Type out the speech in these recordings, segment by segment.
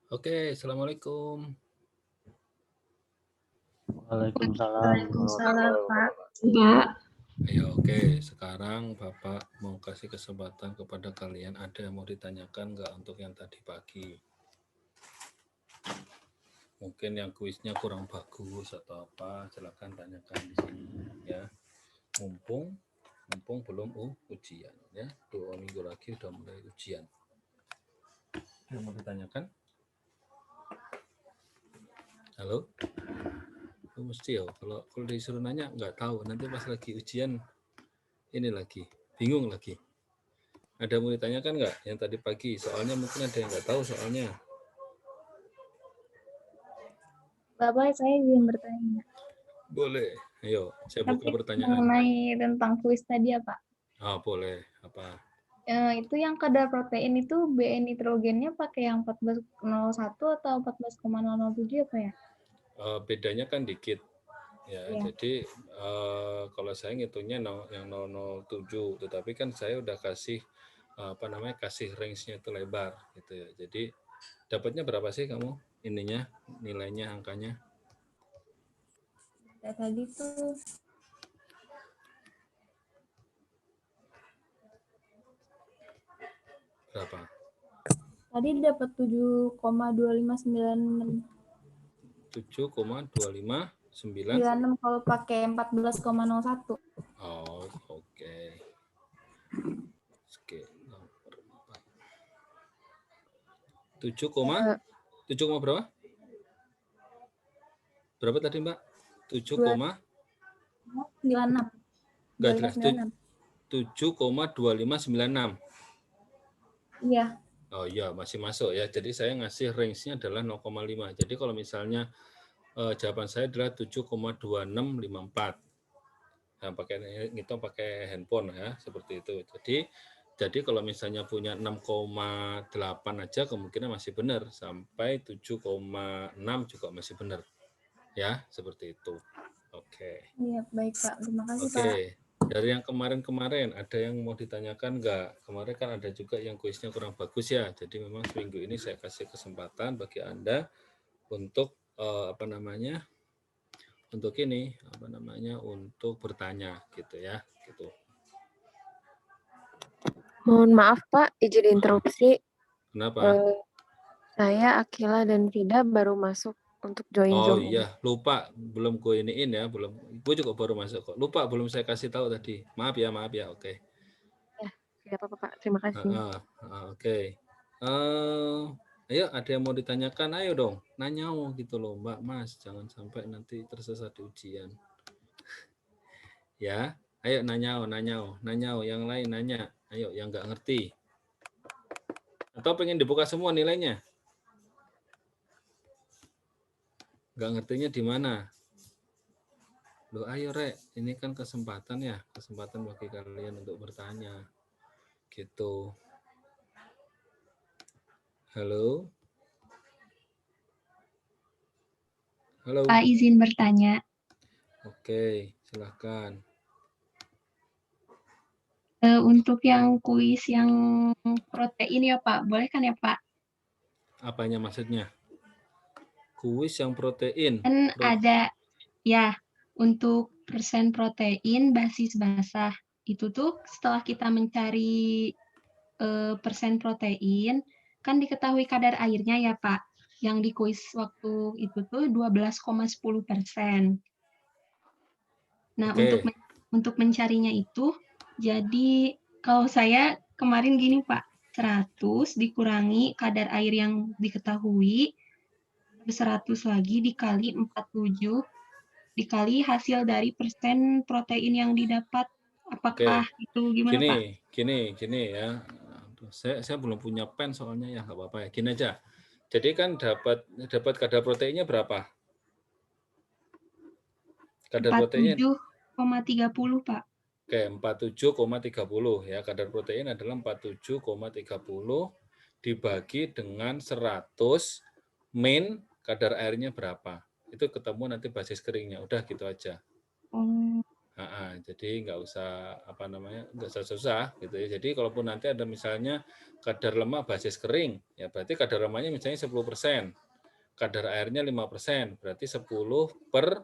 Oke, Assalamualaikum. Waalaikumsalam Waalaikumsalam, warahmatullahi Pak. wabarakatuh. Mbak. Ayo, oke. Sekarang Bapak mau kasih kesempatan kepada kalian. Ada yang mau ditanyakan nggak untuk yang tadi pagi? Mungkin yang kuisnya kurang bagus atau apa, silakan tanyakan di sini ya. Mumpung belum ujian ya. 2 minggu lagi udah mulai ujian. Ada yang mau ditanyakan? Halo? Mesti ya, kalau disuruh nanya nggak tahu, nanti pas lagi ujian ini lagi, bingung lagi. Ada mau ditanyakan nggak yang tadi pagi? Soalnya mungkin ada yang nggak tahu soalnya. Bapak, saya ingin bertanya. Boleh. Ayo, saya buka Tapi pertanyaan. mengenai tentang kuis tadi ya, Pak. Boleh. Apa? Itu yang kadar protein itu BN nitrogennya pakai yang 1401 atau 14,007 apa ya? Bedanya kan dikit. Ya, Ya. jadi kalau saya ngitungnya yang 007, tetapi kan saya udah kasih kasih range-nya itu lebar gitu ya. Jadi dapatnya berapa sih kamu ininya, nilainya, angkanya? Ya, tadi tuh Berapa? tadi dapat 7,259 7,2596. kalau pakai 14,01. Oh, oke. Oke, nomor 4. 7, 7, berapa? Berapa tadi, Mbak? 7, 96. enggak jelas. 2596. 7,2596. Iya. Oh iya, masih masuk ya. Jadi saya ngasih range-nya adalah 0,5. Jadi kalau misalnya jawaban saya adalah 7,2654. Nah, ngitung pakai handphone ya, seperti itu. Jadi kalau misalnya punya 6,8 aja kemungkinan masih benar, sampai 7,6 juga masih benar. Ya, seperti itu. Oke. Iya, baik, Pak. Terima kasih, Pak. Oke. Dari yang kemarin ada yang mau ditanyakan nggak? Kemarin kan ada juga yang kuisnya kurang bagus ya. Jadi memang seminggu ini saya kasih kesempatan bagi Anda untuk untuk bertanya gitu ya, gitu. Mohon maaf Pak, izin interupsi. Kenapa? Saya Akila dan Frida baru masuk untuk join Oh Zoom. iya, lupa belum gue iniin ya, belum. Gue juga baru masuk kok. Lupa belum saya kasih tahu tadi. Maaf ya. Oke. Ya, tidak apa-apa Pak. Terima kasih. Oke. Ayo, ada yang mau ditanyakan? Ayo dong, nanya gitu loh, Mbak, Mas. Jangan sampai nanti tersesat di ujian. Ya, ayo nanya. Yang lain nanya. Ayo, yang nggak ngerti. Atau pengen dibuka semua nilainya? Nggak ngertinya di mana? Loh, ayo Rek, ini kan kesempatan ya, kesempatan bagi kalian untuk bertanya. Gitu. Halo? Halo? Pak, izin bertanya. Oke, silahkan. Untuk yang kuis yang protein ya Pak, boleh kan ya Pak? Apanya maksudnya? Kuis yang protein? Kan ada ya, untuk persen protein basis basah. Itu tuh setelah kita mencari persen protein, kan diketahui kadar airnya ya Pak. Yang di kuis waktu itu tuh 12,10%. Nah, Oke. untuk mencarinya itu, jadi kalau saya kemarin gini Pak, 100 dikurangi kadar air yang diketahui, 100 lagi dikali 47, dikali hasil dari persen protein yang didapat. Apakah itu gimana Pak? Gini ya. Saya belum punya pen soalnya ya, nggak apa-apa ya. Gini aja. Jadi kan dapat kadar proteinnya berapa? Kadar proteinnya 47,30 Pak. Oke, 47,30 ya. Kadar protein adalah 47,30 dibagi dengan 100 min kadar airnya berapa. Itu ketemu nanti basis keringnya. Udah gitu aja. Oh. Jadi nggak usah nggak usah susah gitu ya. Jadi kalaupun nanti ada misalnya kadar lemak basis kering, ya berarti kadar lemaknya misalnya 10%, kadar airnya 5%, berarti 10 per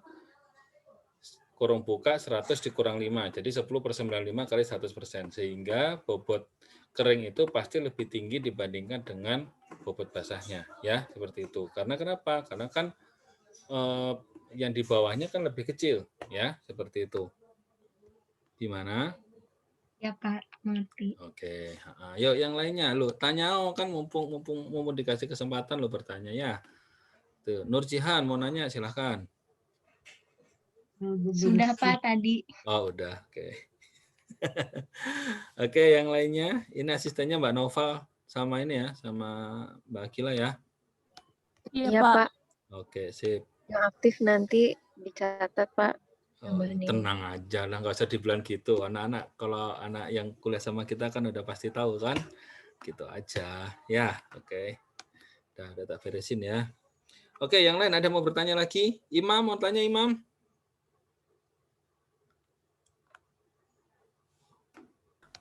kurung buka 100 dikurang 5, jadi 10 per 95 kali 100%, sehingga bobot kering itu pasti lebih tinggi dibandingkan dengan bobot basahnya, ya seperti itu. Karena kenapa? Karena kan yang di bawahnya kan lebih kecil, ya seperti itu. Gimana? Ya Pak, mengerti. Oke, yuk yang lainnya, lo tanya kan mumpung dikasih kesempatan lo bertanya ya. Tuh, Nur Jihan mau nanya silahkan. Sudah Pak tadi. Oh udah, oke. Oke, yang lainnya, ini asistennya Mbak Nova sama ini ya, sama Mbak Akila ya. Iya, Pak. Oke, sip. Yang aktif nanti dicatat, Pak. Tenang aja lah, nggak usah dibilang gitu. Anak-anak, kalau anak yang kuliah sama kita kan udah pasti tahu kan. Gitu aja. Ya, oke. Udah tak beresin ya. Oke, yang lain ada mau bertanya lagi? Imam, mau tanya Imam?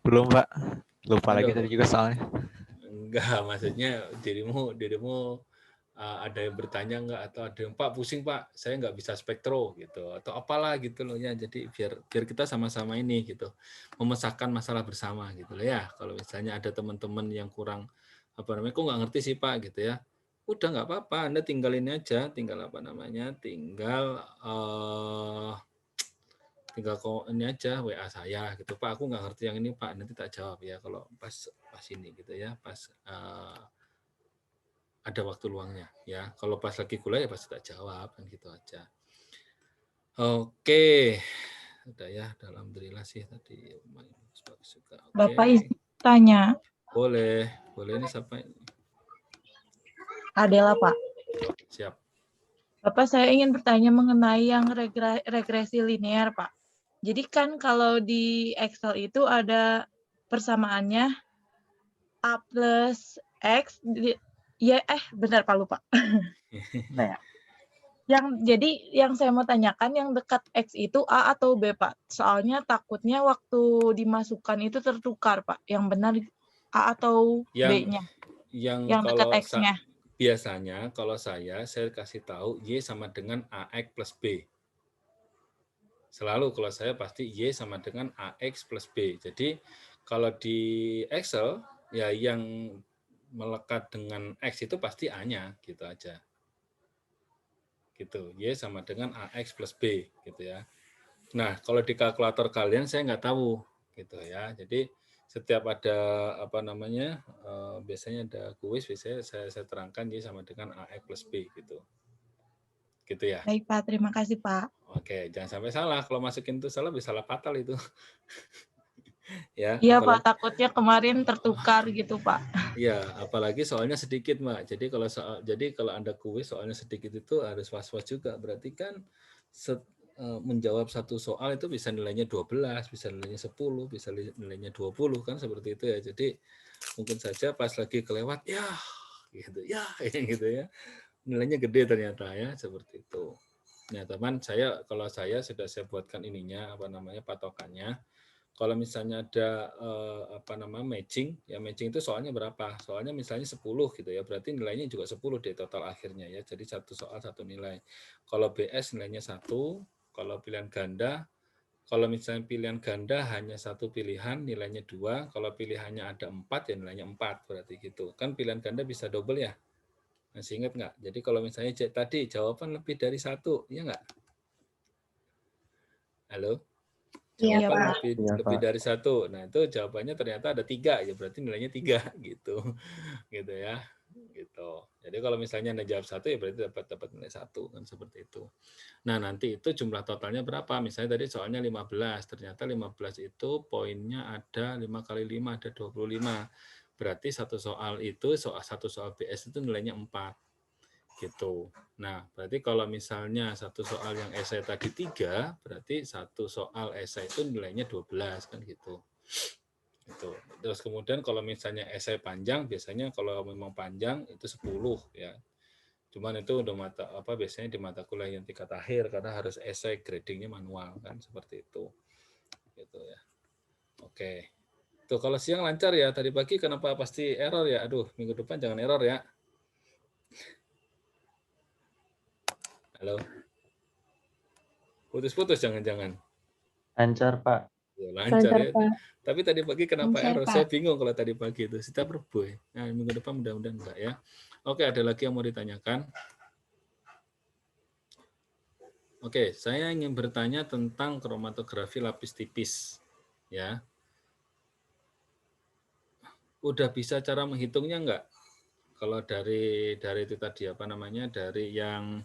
Belum, Pak. Lupa Aduh. lagi tadi juga soalnya. Enggak, maksudnya dirimu ada yang bertanya enggak, atau ada yang Pak pusing Pak, saya nggak bisa spektro gitu, atau apalah gitu loh ya. Jadi biar kita sama-sama ini gitu, memecahkan masalah bersama gitu loh ya. Kalau misalnya ada teman-teman yang kurang kok nggak ngerti sih Pak gitu ya, udah nggak apa-apa, Anda tinggal ini aja, tinggal tinggal ini aja WA saya gitu, Pak aku nggak ngerti yang ini Pak, nanti tak jawab ya kalau pas ini gitu ya, pas ada waktu luangnya ya. Kalau pas lagi kuliah ya pasti tak jawab kan gitu aja. Oke, udah ya, alhamdulillah sih tadi juga. Oke. Bapak tanya. Boleh ini siapa ini? Adela, Pak. Siap. Bapak, saya ingin bertanya mengenai yang regresi linear, Pak. Jadi kan kalau di Excel itu ada persamaannya A plus X, benar Pak, lupa. Nah, ya. Yang saya mau tanyakan, yang dekat X itu A atau B, Pak? Soalnya takutnya waktu dimasukkan itu tertukar, Pak. Yang benar A atau B-nya? Yang dekat X-nya. Biasanya kalau saya kasih tahu Y sama dengan AX plus B. Selalu kalau saya pasti Y sama dengan AX plus B. Jadi kalau di Excel ya yang melekat dengan X itu pasti A-nya gitu aja. Gitu, Y sama dengan AX plus B gitu ya. Nah, kalau di kalkulator kalian saya nggak tahu gitu ya. Jadi setiap ada biasanya ada kuis, biasanya saya terangkan Y sama dengan AX plus B gitu. Gitu ya. Baik Pak, terima kasih Pak. Oke, jangan sampai salah. Kalau masukin itu salah, bisa salah fatal itu. Ya. Iya Pak, takutnya kemarin tertukar gitu Pak. Iya, apalagi soalnya sedikit Mbak. Jadi kalau Anda kuis soalnya sedikit itu harus was-was juga. Berarti kan menjawab satu soal itu bisa nilainya 12, bisa nilainya 10, bisa nilainya 20 kan seperti itu ya. Jadi mungkin saja pas lagi kelewat ya gitu ya. Nilainya gede ternyata ya, seperti itu. Nah, teman, kalau saya sudah saya buatkan ininya patokannya. Kalau misalnya ada matching, ya matching itu soalnya berapa? Soalnya misalnya 10 gitu ya, berarti nilainya juga 10 di total akhirnya ya. Jadi satu soal satu nilai. Kalau BS nilainya 1, kalau pilihan ganda, kalau misalnya pilihan ganda hanya satu pilihan nilainya 2, kalau pilihannya ada 4 ya nilainya 4 berarti gitu. Kan pilihan ganda bisa double ya. Masih ingat nggak? Jadi kalau misalnya tadi jawaban lebih dari 1, ya nggak? Halo? Jawaban lebih dari 1. Nah, itu jawabannya ternyata ada 3, ya berarti nilainya 3 gitu. Gitu ya. Gitu. Jadi kalau misalnya Anda jawab 1 ya berarti dapat nilai 1 kan seperti itu. Nah, nanti itu jumlah totalnya berapa? Misalnya tadi soalnya 15, ternyata 15 itu poinnya ada 5 kali 5 ada 25. Berarti satu soal BS itu nilainya 4. Gitu. Nah, berarti kalau misalnya satu soal yang esai tadi 3, berarti satu soal esai itu nilainya 12 kan gitu. Gitu. Terus kemudian kalau misalnya esai panjang, biasanya kalau memang panjang itu 10 ya. Cuman itu udah biasanya di mata kuliah yang tingkat akhir karena harus esai, gradingnya manual kan seperti itu. Tuh ya. Oke. Tuh kalau siang lancar ya, tadi pagi kenapa pasti error ya? Aduh, minggu depan jangan error ya. Halo. Putus-putus jangan-jangan. Lancar, Pak. Ya, lancar Lancar, ya. Pak. Tapi tadi pagi kenapa Lancar, error? Pak. Saya bingung kalau tadi pagi itu. Setiap Rabu ya. Nah, minggu depan mudah-mudahan enggak ya. Oke, ada lagi yang mau ditanyakan? Oke, saya ingin bertanya tentang kromatografi lapis tipis. Ya. Udah bisa cara menghitungnya enggak? Kalau dari itu tadi apa namanya? Dari yang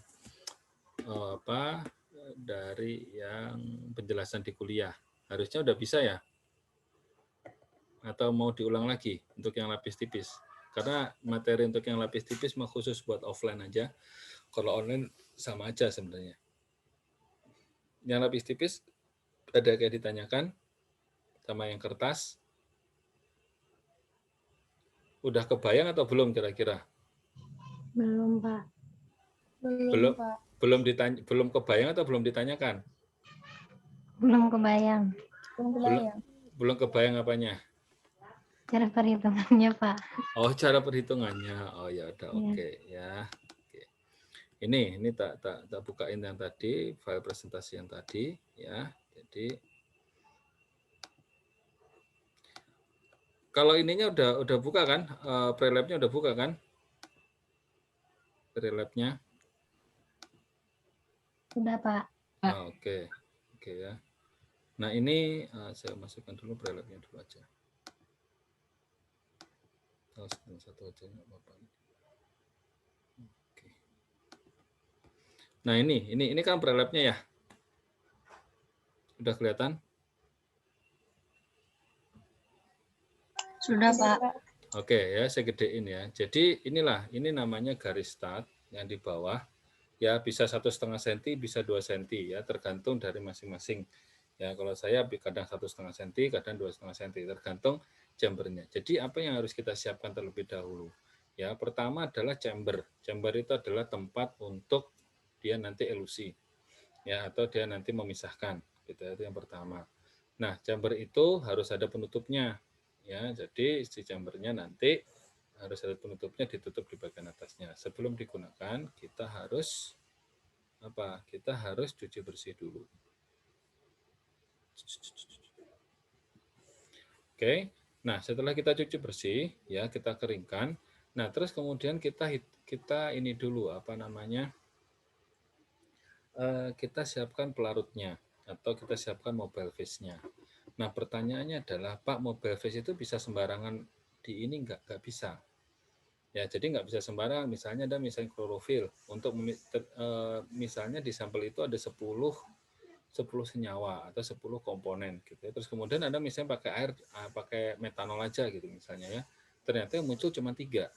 dari yang penjelasan di kuliah. Harusnya udah bisa ya? Atau mau diulang lagi untuk yang lapis tipis? Karena materi untuk yang lapis tipis mah khusus buat offline aja. Kalau online sama aja sebenarnya. Yang lapis tipis ada kayak ditanyakan sama yang kertas. Udah kebayang atau belum kira-kira? Belum, Pak. Belum belum kebayang atau belum ditanyakan? Belum kebayang. Belum kebayang apanya? Cara perhitungannya, Pak. Oh, cara perhitungannya. Oh ya udah, Iya. oke ya. Oke. Ini tak bukain yang tadi, file presentasi yang tadi ya. Jadi kalau ininya udah buka kan? Prelabnya udah buka kan? Prelabnya. Sudah, Pak. Oke. Oke ya. Nah, ini saya masukkan dulu prelabnya dulu aja. Satu aja nggak apa-apa. Oke. Nah, ini kan prelabnya ya. Udah kelihatan? Sudah, Pak. Oke ya, saya gedein ya. Jadi ini namanya garis start yang di bawah. Ya bisa 1,5 cm, bisa 2 cm ya, tergantung dari masing-masing. Ya kalau saya kadang 1,5 cm, kadang 2,5 cm, tergantung chambernya. Jadi apa yang harus kita siapkan terlebih dahulu? Ya pertama adalah chamber. Chamber itu adalah tempat untuk dia nanti elusi, ya atau dia nanti memisahkan. Gitu, itu yang pertama. Nah chamber itu harus ada penutupnya. Ya, jadi si chambernya nanti harus ada penutupnya, ditutup di bagian atasnya. Sebelum digunakan, kita harus cuci bersih dulu. Oke. Nah, setelah kita cuci bersih, ya kita keringkan. Nah, terus kemudian kita ini dulu kita siapkan pelarutnya atau kita siapkan mobile face-nya. Nah, pertanyaannya adalah, Pak, mobile face itu bisa sembarangan di ini nggak bisa. Ya, jadi nggak bisa sembarangan. Misalnya ada klorofil. Untuk misalnya di sampel itu ada 10 senyawa atau 10 komponen gitu ya. Terus kemudian Anda misalnya pakai air, pakai metanol aja gitu misalnya ya. Ternyata yang muncul cuma 3.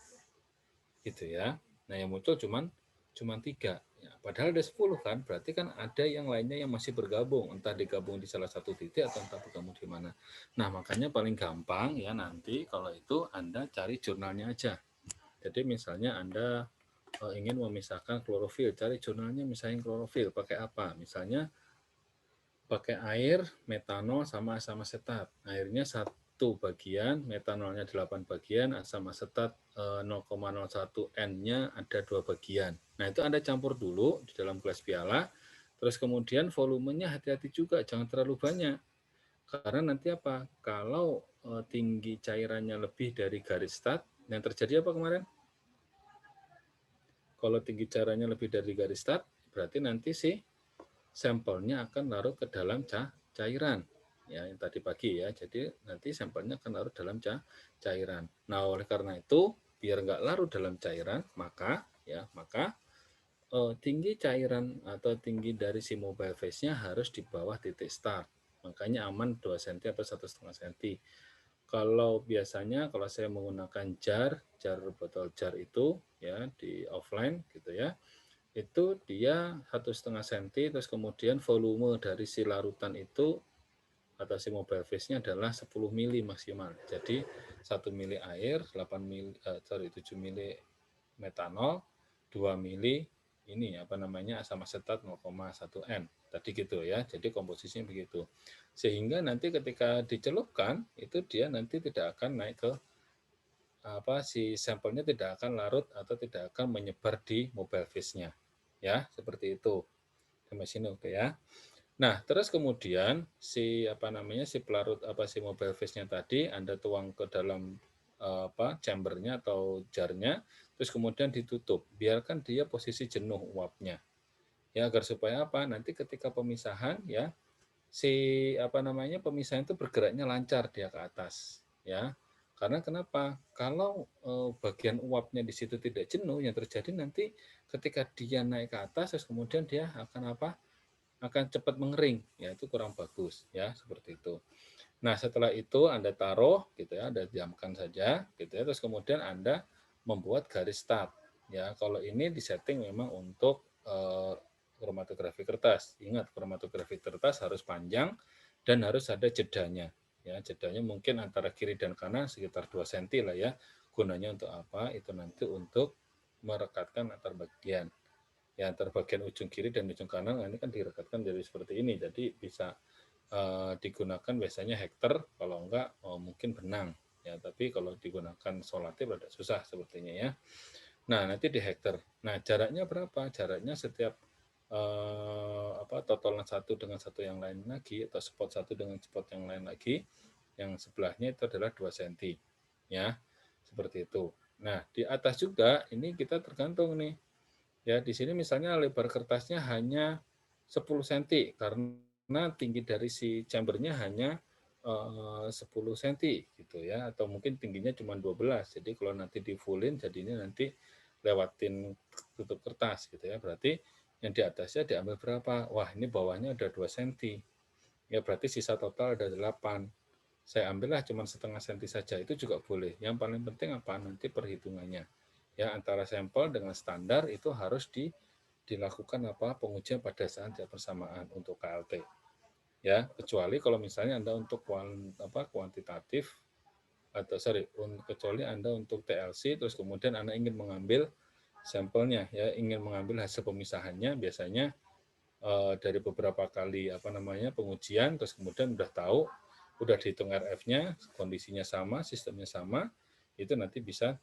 Gitu ya. Nah, yang muncul cuma 3. Ya, padahal ada 10 kan, berarti kan ada yang lainnya yang masih bergabung, entah digabung di salah satu titik atau entah bergabung di mana. Nah, makanya paling gampang ya nanti kalau itu Anda cari jurnalnya aja. Jadi misalnya Anda ingin memisahkan klorofil, cari jurnalnya misalnya klorofil, pakai apa? Misalnya pakai air, metanol, sama asam asetat. Airnya 1 bagian, metanolnya 8 bagian, asam asetat 0,01 N-nya ada 2 bagian. Nah, itu Anda campur dulu di dalam gelas piala, terus kemudian volumenya hati-hati juga, jangan terlalu banyak. Karena nanti apa? Kalau tinggi cairannya lebih dari garis start, yang terjadi apa kemarin? Kalau tinggi cairannya lebih dari garis start, berarti nanti si sampelnya akan larut ke dalam cairan. Ya, yang tadi pagi ya. Jadi nanti sampelnya akan larut dalam cairan. Nah, oleh karena itu, biar nggak larut dalam cairan, maka tinggi cairan atau tinggi dari si mobile face-nya harus di bawah titik start. Makanya aman 2 cm atau 1,5 cm. Kalau biasanya kalau saya menggunakan jar botol jar itu ya di offline gitu ya, itu dia 1,5 cm, terus kemudian volume dari si larutan itu atau si mobile face-nya adalah 10 mili maksimal. Jadi 1 mili air, 7 mili metanol, 2 mili asam asetat 0,1 N. tadi gitu ya. Jadi komposisinya begitu. Sehingga nanti ketika dicelupkan itu dia nanti tidak akan naik ke si sampelnya tidak akan larut atau tidak akan menyebar di mobile phase-nya. Ya, seperti itu. Sampai sini oke ya. Nah, terus kemudian si pelarut si mobile phase-nya tadi Anda tuang ke dalam chambernya atau jarnya, terus kemudian ditutup. Biarkan dia posisi jenuh uapnya. Ya, agar supaya apa? Nanti ketika pemisahan ya si pemisahan itu bergeraknya lancar dia ke atas, ya. Karena kenapa? Kalau bagian uapnya di situ tidak jenuh, yang terjadi nanti ketika dia naik ke atas, terus kemudian dia akan akan cepat mengering, ya itu kurang bagus, ya seperti itu. Nah setelah itu Anda taruh, gitu ya, Anda diamkan saja, gitu ya. Terus kemudian Anda membuat garis start, ya. Kalau ini disetting memang untuk kromatografi kertas. Ingat kromatografi kertas harus panjang dan harus ada jedanya. Ya, jedanya mungkin antara kiri dan kanan sekitar 2 cm lah ya. Gunanya untuk apa? Itu nanti untuk merekatkan antar bagian. Ya, antar bagian ujung kiri dan ujung kanan ini kan direkatkan jadi seperti ini. Jadi bisa digunakan biasanya hektar, kalau enggak mungkin benang. Ya, tapi kalau digunakan solatif agak susah sepertinya ya. Nah, nanti di hektar. Nah, jaraknya berapa? Jaraknya setiap totalan satu dengan satu yang lain lagi, atau spot satu dengan spot yang lain lagi, yang sebelahnya itu adalah 2 cm, ya seperti itu. Nah di atas juga ini kita tergantung nih, ya di sini misalnya lebar kertasnya hanya 10 cm karena tinggi dari si chambernya hanya 10 cm gitu ya, atau mungkin tingginya cuma 12. Jadi kalau nanti di fullin jadinya nanti lewatin tutup kertas gitu ya, berarti yang di atasnya diambil berapa? Wah, ini bawahnya ada 2 cm. Ya, berarti sisa total ada 8. Saya ambillah cuma setengah senti saja, itu juga boleh. Yang paling penting apa? Nanti perhitungannya. Ya, antara sampel dengan standar itu harus dilakukan pengujian pada saat bersamaan untuk KLT. Ya, kecuali kalau misalnya Anda untuk kuantitatif kecuali Anda untuk TLC terus kemudian Anda ingin mengambil sampelnya, ya ingin mengambil hasil pemisahannya, biasanya dari beberapa kali pengujian, terus kemudian udah dihitung RF-nya, kondisinya sama, sistemnya sama, itu nanti bisa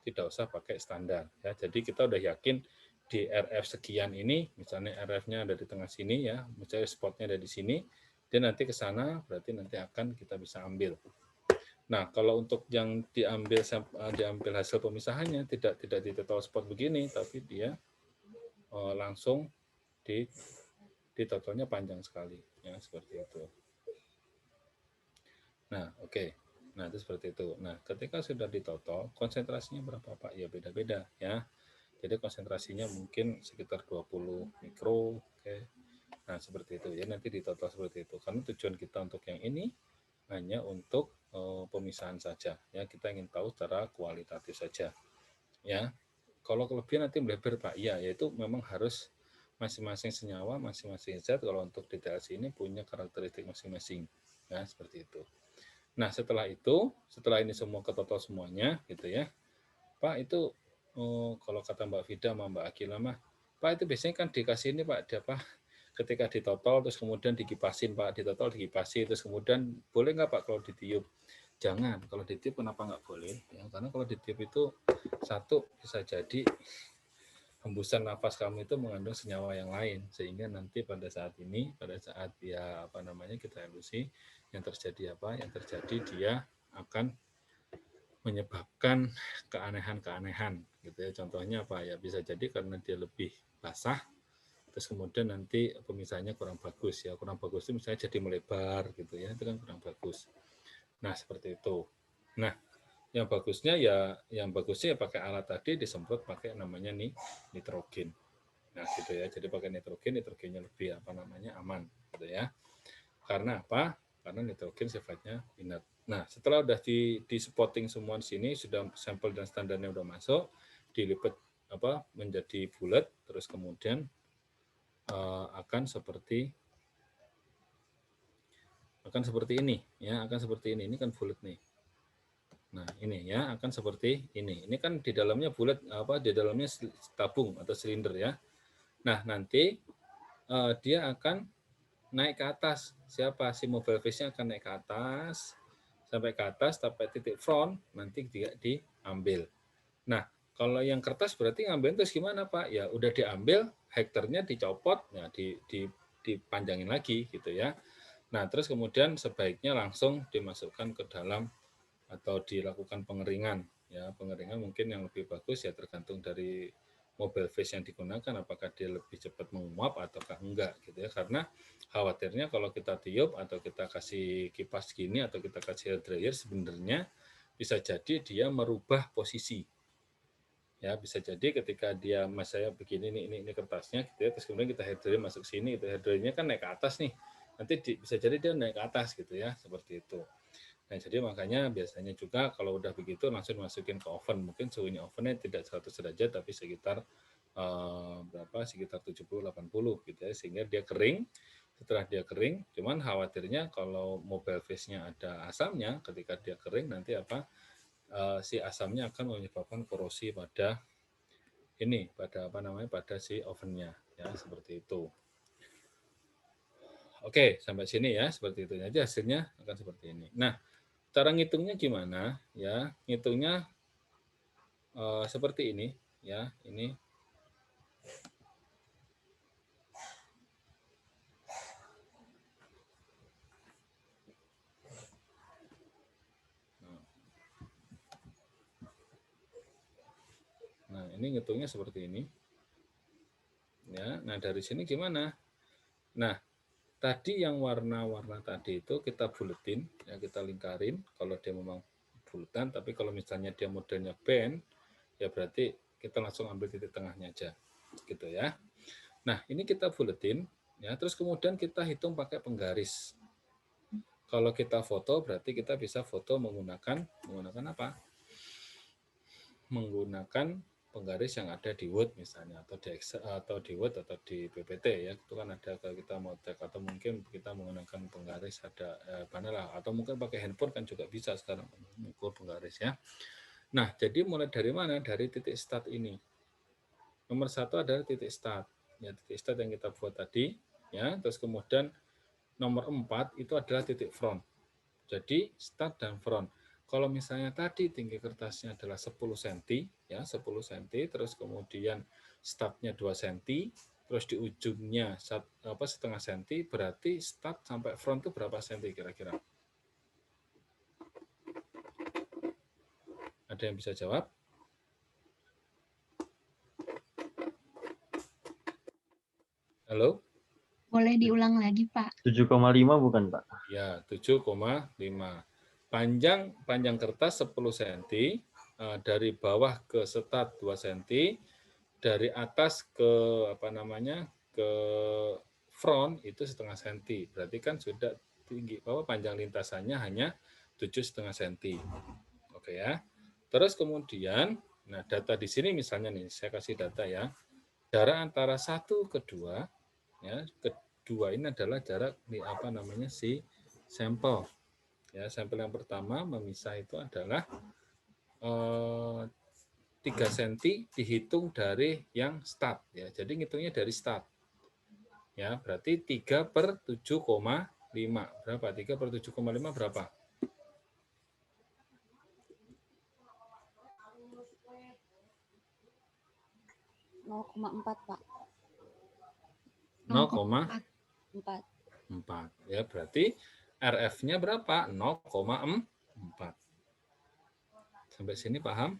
tidak usah pakai standar. Ya, jadi kita udah yakin di RF sekian ini, misalnya RF-nya ada di tengah sini ya, misalnya spotnya ada di sini, dan nanti ke sana berarti nanti akan kita bisa ambil. Nah, kalau untuk yang diambil hasil pemisahannya tidak di total spot begini, tapi dia langsung di totalnya panjang sekali, ya seperti itu. Nah, oke. Nah, itu seperti itu. Nah, ketika sudah di total, konsentrasinya berapa Pak? Ya beda-beda ya. Jadi konsentrasinya mungkin sekitar 20 mikro, oke. Nah, seperti itu. Ya nanti di total seperti itu. Karena tujuan kita untuk yang ini hanya untuk pemisahan saja, ya kita ingin tahu secara kualitatif saja, ya. Kalau kelebihan nanti melebar Pak, ya yaitu memang harus masing-masing senyawa, masing-masing zat kalau untuk di TLC ini punya karakteristik masing-masing, ya seperti itu. Nah setelah ini semua ke total semuanya, gitu ya, Pak itu kalau kata Mbak Vida sama Mbak Akila mah, Pak itu biasanya kan dikasih ini Pak, ketika ditotal terus kemudian dikipasin Pak, ditotal dikipasi terus kemudian boleh nggak Pak kalau ditiup? Jangan, kalau ditiup kenapa nggak boleh? Ya, karena kalau ditiup itu satu bisa jadi hembusan nafas kamu itu mengandung senyawa yang lain sehingga nanti pada saat dia kita elusi yang terjadi apa? Yang terjadi dia akan menyebabkan keanehan-keanehan gitu ya. Contohnya apa ya? Bisa jadi karena dia lebih basah terus kemudian nanti pemisahannya kurang bagus ya, kurang bagus itu misalnya jadi melebar gitu ya, itu kan kurang bagus. Nah seperti itu. Nah yang bagusnya ya pakai alat tadi disemprot pakai namanya nitrogen. Nah gitu ya, jadi pakai nitrogennya lebih aman gitu ya. Karena apa? Karena nitrogen sifatnya inert. Nah setelah udah di spotting semua di sini, sudah sampel dan standarnya udah masuk, dilipat menjadi bulat, terus kemudian akan seperti ini ya, akan seperti ini kan bulat nih. Nah ini ya akan seperti ini kan di dalamnya bulat di dalamnya tabung atau silinder ya. Nah nanti dia akan naik ke atas. Siapa? Si mobile face-nya akan naik ke atas, sampai ke atas, sampai titik front, nanti dia diambil. Nah, kalau yang kertas berarti ngambil terus gimana Pak? Ya udah diambil, hektarnya dicopot, nah dipanjangin lagi gitu ya. Nah, terus kemudian sebaiknya langsung dimasukkan ke dalam atau dilakukan pengeringan. Ya, pengeringan mungkin yang lebih bagus ya tergantung dari mobile face yang digunakan, apakah dia lebih cepat menguap ataukah enggak gitu ya. Karena khawatirnya kalau kita tiup atau kita kasih kipas gini atau kita kasih hair dryer sebenarnya bisa jadi dia merubah posisi. Ya, bisa jadi ketika dia saya begini ini kertasnya gitu ya, terus kemudian kita hair dryer masuk sini, itu hair dryernya kan naik ke atas nih. Nanti bisa jadi dia naik ke atas gitu ya, seperti itu. Nah, jadi makanya biasanya juga kalau udah begitu langsung masukin ke oven. Mungkin suhunya ovennya tidak 100 derajat tapi sekitar sekitar 70-80 gitu ya, sehingga dia kering. Setelah dia kering, cuman khawatirnya kalau mobile face-nya ada asamnya, ketika dia kering nanti si asamnya akan menyebabkan korosi pada pada si ovennya ya, seperti itu. Oke, sampai sini ya, seperti itu. Jadi hasilnya akan seperti ini. Nah, cara ngitungnya gimana? Ya, ngitungnya seperti ini, ya. Ini Nah, ini ngitungnya seperti ini. Ya, nah dari sini gimana? Nah, tadi yang warna-warna tadi itu kita buletin, ya kita lingkarin kalau dia memang buletan, tapi kalau misalnya dia modelnya band, ya berarti kita langsung ambil titik tengahnya aja. Gitu ya. Nah, ini kita buletin, ya, terus kemudian kita hitung pakai penggaris. Kalau kita foto berarti kita bisa foto menggunakan apa? Menggunakan penggaris yang ada di Word misalnya, atau di Word atau di PPT ya. Itu kan ada kalau kita mau tag, atau mungkin kita menggunakan penggaris ada atau mungkin pakai handphone kan juga bisa sekarang mengukur penggaris ya. Nah, jadi mulai dari mana? Dari titik start ini. Nomor 1 adalah titik start. Ya, titik start yang kita buat tadi ya. Terus kemudian nomor 4 itu adalah titik front. Jadi start dan front. Kalau misalnya tadi tinggi kertasnya adalah 10 cm, ya 10 cm, terus kemudian startnya 2 cm, terus di ujungnya setengah cm, berarti start sampai front itu berapa cm kira-kira? Ada yang bisa jawab? Halo? Boleh diulang lagi, Pak? 7,5 bukan, Pak? Ya, 7,5. Panjang kertas 10 cm, dari bawah ke start 2 cm, dari atas ke ke front itu setengah cm. Berarti kan sudah tinggi, panjang lintasannya hanya 7,5 cm. Oke ya. Terus kemudian, nah data di sini misalnya nih, saya kasih data ya. Jarak antara 1 ke 2, ya, kedua ini adalah jarak si sampel. Ya, sampel yang pertama memisah itu adalah 3 cm dihitung dari yang start ya. Jadi ngitungnya dari start. Ya, berarti 3/7,5. Berapa? 3/7,5 berapa? 0,4, Pak. 0,4. 4. Ya, berarti RF-nya berapa? 0,4. Sampai sini paham?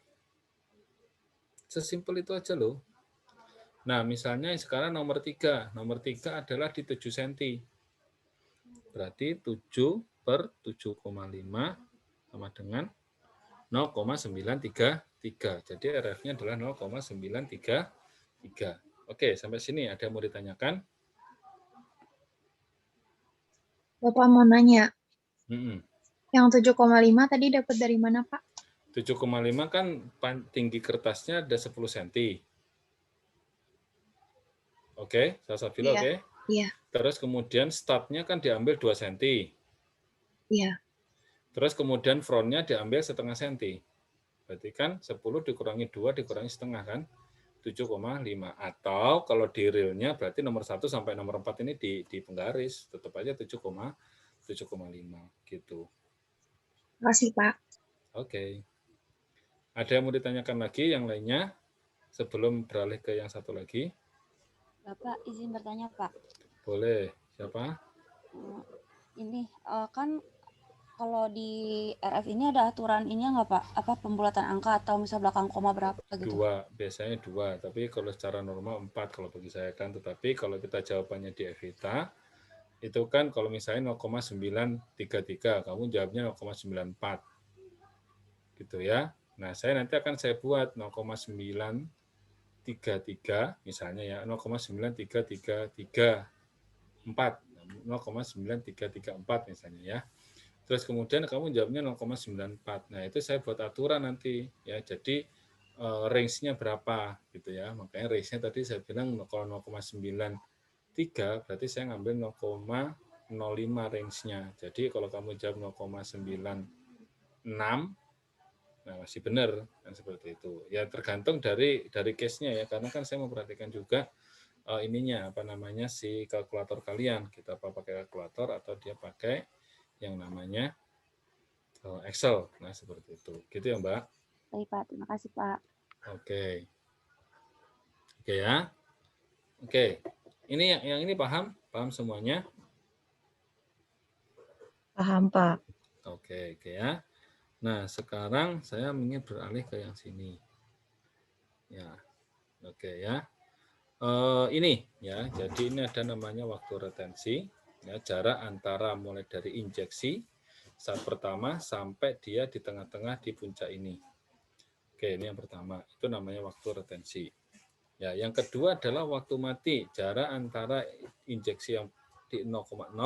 Sesimpel itu aja loh. Nah, misalnya sekarang nomor 3. Nomor 3 adalah di 7 cm. Berarti 7/7,5 sama dengan 0,933. Jadi RF-nya adalah 0,933. Oke, sampai sini ada yang mau ditanyakan? Bapak mau nanya, yang 7,5 tadi dapat dari mana, Pak? 7,5 kan tinggi kertasnya ada 10 cm. Oke, Salsabila, oke? Iya. Terus kemudian startnya kan diambil 2 cm. Iya. Terus kemudian frontnya diambil setengah cm. Berarti kan 10 dikurangi 2 dikurangi setengah kan? 7,5. Atau kalau di realnya berarti nomor 1 sampai nomor 4 ini di penggaris, tetap aja 7,5 gitu. Makasih, Pak. Oke. Ada yang mau ditanyakan lagi yang lainnya sebelum beralih ke yang satu lagi? Bapak izin bertanya, Pak. Boleh. Siapa? Ini kan kalau di RF ini ada aturan ini nggak, Pak? Apa pembulatan angka atau misal belakang koma berapa gitu? 2, biasanya 2. Tapi kalau secara normal 4 kalau bagi saya kan. Tetapi kalau kita jawabannya di Evita, itu kan kalau misalnya 0,933, kamu jawabnya 0,94. Gitu ya. Nah, saya nanti akan saya buat 0,933 misalnya ya, 0,9334. 0,9334 misalnya ya. Terus kemudian kamu jawabnya 0,94. Nah, itu saya buat aturan nanti ya. Jadi range-nya berapa gitu ya. Makanya range-nya tadi saya bilang kalau 0,93 berarti saya ngambil 0,05 range-nya. Jadi kalau kamu jawab 0,96, nah masih benar kan seperti itu. Ya tergantung dari case-nya ya, karena kan saya memperhatikan juga ininya apa namanya si kalkulator kalian. Kita apa pakai kalkulator atau dia pakai yang namanya Excel. Nah, seperti itu. Gitu ya, Mbak. Baik, Pak. Terima kasih, Pak. Oke. Oke ya. Oke. Ini yang ini paham? Paham semuanya? Paham, Pak. Oke ya. Nah, sekarang saya ingin beralih ke yang sini. Ya. Oke ya. Ini ya. Jadi ini ada namanya waktu retensi. Ya, jarak antara mulai dari injeksi saat pertama sampai dia di tengah-tengah di puncak ini. Oke, ini yang pertama. Itu namanya waktu retensi. Ya, yang kedua adalah waktu mati, jarak antara injeksi yang di 0,0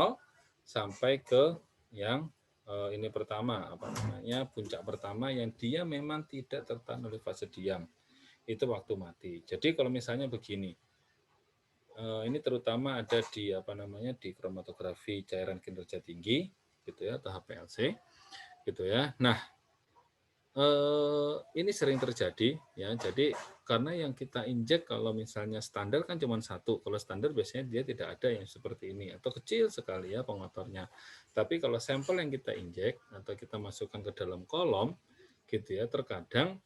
sampai ke yang ini pertama, apa namanya, puncak pertama yang dia memang tidak tertahan oleh fase diam. Itu waktu mati. Jadi kalau misalnya begini, ini terutama ada di apa namanya di kromatografi cairan kinerja tinggi, gitu ya, atau HPLC, gitu ya. Nah, ini sering terjadi ya. Jadi karena yang kita injek kalau misalnya standar kan cuma 1. Kalau standar biasanya dia tidak ada yang seperti ini atau kecil sekali ya pengotornya. Tapi kalau sampel yang kita injek atau kita masukkan ke dalam kolom gitu ya, terkadang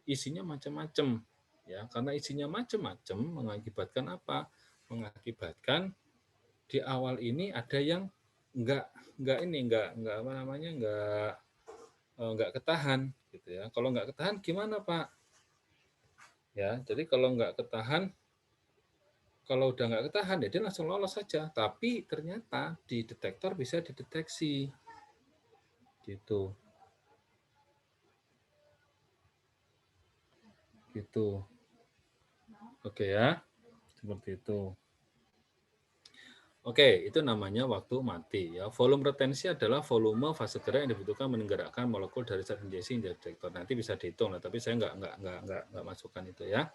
isinya macam-macam ya. Karena isinya macam-macam mengakibatkan apa? Mengakibatkan di awal ini ada yang enggak apa namanya enggak ketahan gitu ya. Kalau enggak ketahan gimana, Pak? Ya, jadi kalau enggak ketahan, kalau udah enggak ketahan ya dia langsung lolos saja. Tapi ternyata di detektor bisa dideteksi. Gitu. Gitu. Oke ya. Seperti itu. Oke, itu namanya waktu mati ya. Volume retensi adalah volume fase gerak yang dibutuhkan menggerakkan molekul dari zat injeksi hingga detektor. Nanti bisa dihitung lah, tapi saya nggak masukkan itu ya.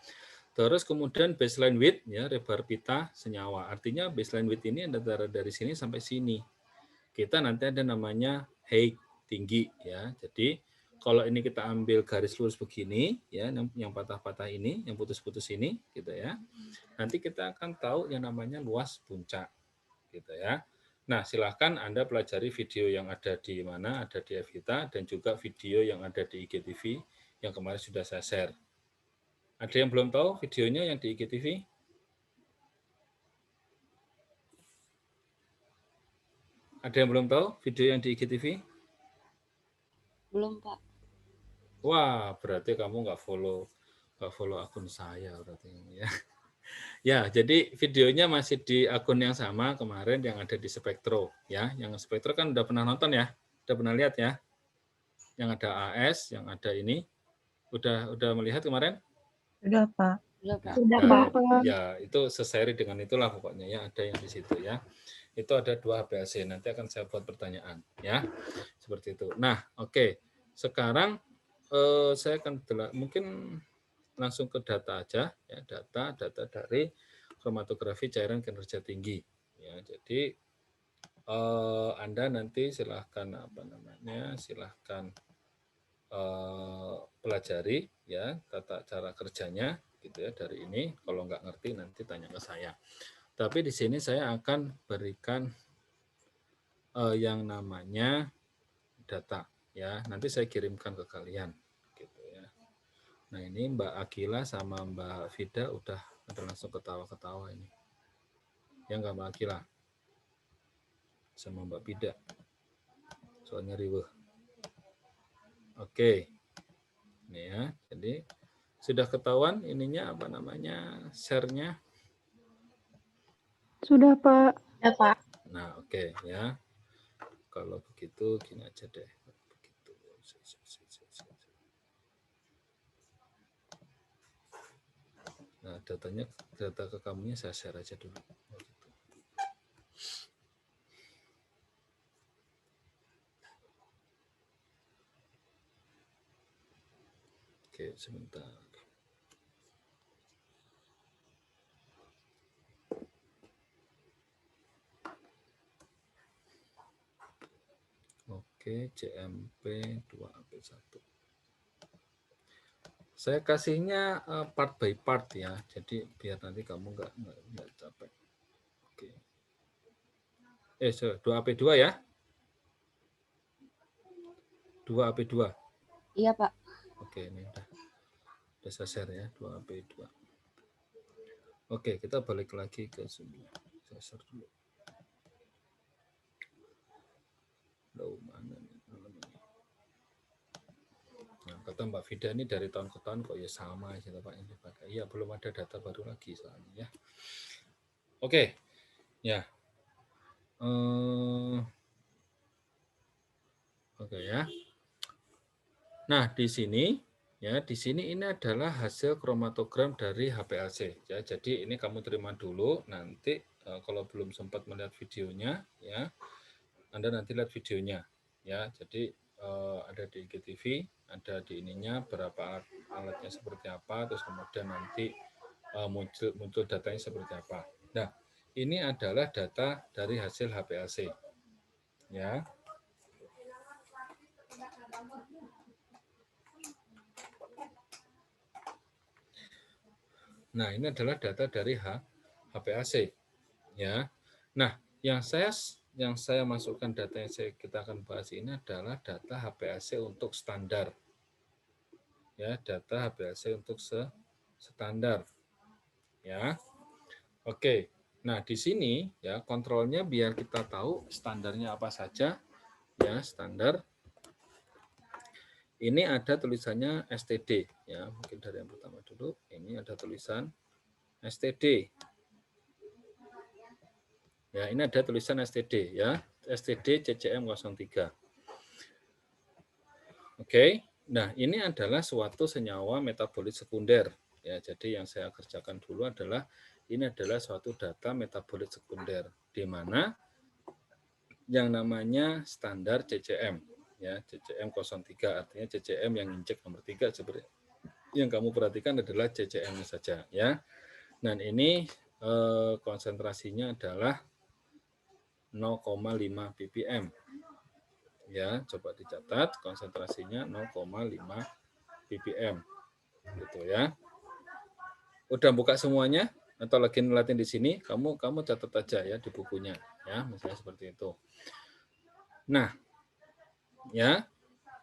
Terus kemudian baseline width ya, lebar pita senyawa. Artinya baseline width ini antara dari sini sampai sini. Kita nanti ada namanya height, tinggi ya. Jadi kalau ini kita ambil garis lurus begini ya, yang patah-patah ini, yang putus-putus ini gitu ya. Nanti kita akan tahu yang namanya luas puncak gitu ya. Nah, silahkan Anda pelajari video yang ada di mana, ada di Evita, dan juga video yang ada di IGTV yang kemarin sudah saya share. Ada yang belum tahu videonya yang di IGTV? Ada yang belum tahu video yang di IGTV? Belum, Pak. Wah, berarti kamu nggak follow akun saya berarti ya. Ya, jadi videonya masih di akun yang sama kemarin yang ada di Spektro ya. Yang Spektro kan udah pernah nonton ya? Udah pernah lihat ya? Yang ada AS, yang ada ini. Udah melihat kemarin? Sudah, Pak. Sudah, Pak. Sudah, Ya, Pak. ya, itu seseri dengan itulah pokoknya ya, ada yang di situ ya. Itu ada 2 HPLC. Nanti akan saya buat pertanyaan ya. Seperti itu. Nah, oke. Sekarang saya akan mungkin langsung ke data aja ya, data dari kromatografi cairan kinerja tinggi ya. Jadi Anda nanti silahkan pelajari ya tata cara kerjanya gitu ya dari ini. Kalau nggak ngerti nanti tanya ke saya. Tapi di sini saya akan berikan yang namanya data ya. Nanti saya kirimkan ke kalian gitu ya. Nah, ini Mbak Akila sama Mbak Vida udah langsung ketawa-ketawa ini. Ya nggak Mbak Akila? Sama Mbak Vida. Soalnya riweuh. Oke. Ini ya. Jadi sudah ketahuan ininya apa namanya? Share-nya? Sudah, Pak. Ya, Pak. Nah, oke ya. Kalau begitu gini aja deh. Begitu. Nah, data ke kamunya saya share aja dulu. Oke, sebentar. Oke, CMP 2AP1. Saya kasihnya part by part ya, jadi biar nanti kamu nggak capek. Oke. 2AP2 ya? 2AP2. Iya, Pak. Oke, ini udah saya share ya, 2AP2. Oke, kita balik lagi ke sini. Saya share dulu. Loh, mana nih? Nah, kata Mbak Vida ini dari tahun ke tahun kok ya sama aja Pak yang dipakai. Iya, belum ada data baru lagi soalnya ya. Oke. Ya. Oke ya. Nah, di sini ini adalah hasil kromatogram dari HPLC ya. Jadi ini kamu terima dulu, nanti kalau belum sempat melihat videonya ya, Anda nanti lihat videonya ya. Jadi ada di IGTV, ada di ininya berapa alatnya seperti apa, terus kemudian nanti muncul datanya seperti apa. Nah, ini adalah data dari hasil HPLC ya. Nah, ini adalah data dari HPLC ya. Nah, yang saya masukkan data yang kita akan bahas ini adalah data HPLC untuk standar. Ya, data HPLC untuk standar. Ya. Oke. Nah, di sini ya kontrolnya biar kita tahu standarnya apa saja. Ya, standar. Ini ada tulisannya STD ya. Mungkin dari yang pertama dulu. Ini ada tulisan STD. Ya, ini ada tulisan STD ya. STD CCM 03. Oke. Nah, ini adalah suatu senyawa metabolit sekunder. Ya, jadi yang saya kerjakan dulu adalah ini adalah suatu data metabolit sekunder di mana yang namanya standar CCM ya, CCM 03 artinya CCM yang injek nomor 3 seperti yang kamu perhatikan adalah CCM-nya saja ya. Dan ini konsentrasinya adalah 0,5 ppm. Ya, coba dicatat konsentrasinya 0,5 ppm. Gitu ya. Udah buka semuanya atau lagi ngeliatin di sini, kamu catat aja ya di bukunya ya, misalnya seperti itu. Nah, ya.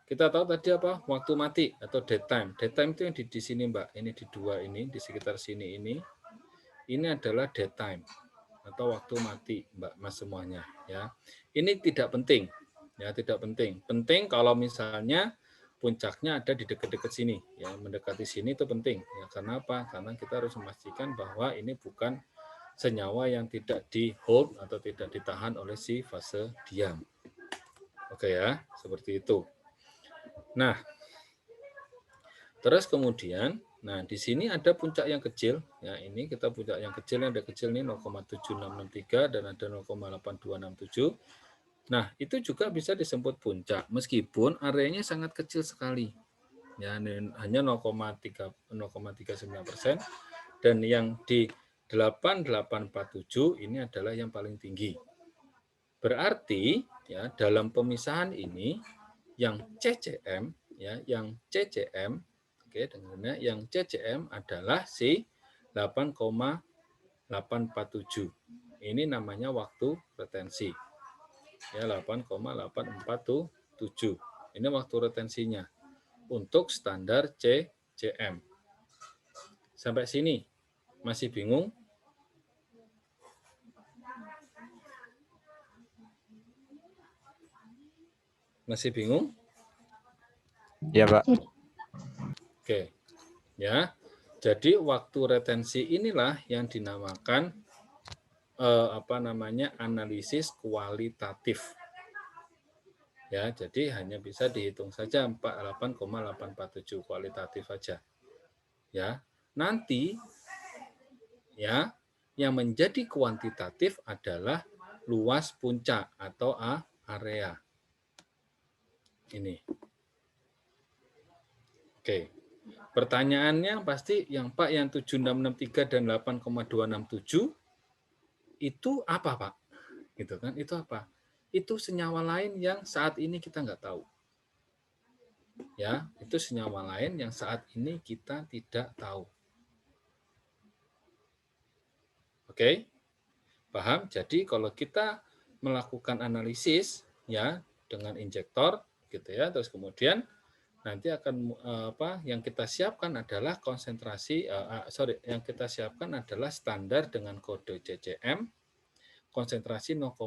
Kita tahu tadi apa? Waktu mati atau dead time. Dead time itu yang di sini, Mbak. Ini di 2 ini, di sekitar sini ini. Ini adalah dead time atau waktu mati, Mbak, Mas semuanya ya. Ini tidak penting. Ya, tidak penting. Penting kalau misalnya puncaknya ada di dekat-dekat sini ya, mendekati sini itu penting ya. Karena apa? Karena kita harus memastikan bahwa ini bukan senyawa yang tidak di hold atau tidak ditahan oleh si fase diam. Oke ya, seperti itu. Nah, terus kemudian, nah di sini ada puncak yang kecil. Ya, ini kita puncak yang kecil, yang ada kecil ini 0,7663 dan ada 0,8267. Nah, itu juga bisa disebut puncak meskipun areanya sangat kecil sekali. Ya, hanya 0,39% dan yang di 8847 ini adalah yang paling tinggi. Berarti ya dalam pemisahan ini yang CCM ya, yang CCM Oke, dengarnya yang CCM adalah si 8,847. Ini namanya waktu retensi. Ya, 8,847. Ini waktu retensinya untuk standar CCM. Sampai sini masih bingung? Masih bingung? Ya, Pak. Oke. Ya. Jadi waktu retensi inilah yang dinamakan analisis kualitatif. Ya, jadi hanya bisa dihitung saja 8,847 kualitatif saja. Ya. Nanti ya, yang menjadi kuantitatif adalah luas puncak atau area. Ini. Oke. Pertanyaannya pasti yang Pak yang 7663 dan 8,267 itu apa, Pak? Gitu kan? Itu apa? Itu senyawa lain yang saat ini kita nggak tahu. Ya, itu senyawa lain yang saat ini kita tidak tahu. Oke? Paham? Jadi kalau kita melakukan analisis ya dengan injektor gitu ya, terus kemudian nanti akan yang kita siapkan adalah yang kita siapkan adalah standar dengan kode CCM konsentrasi 0,5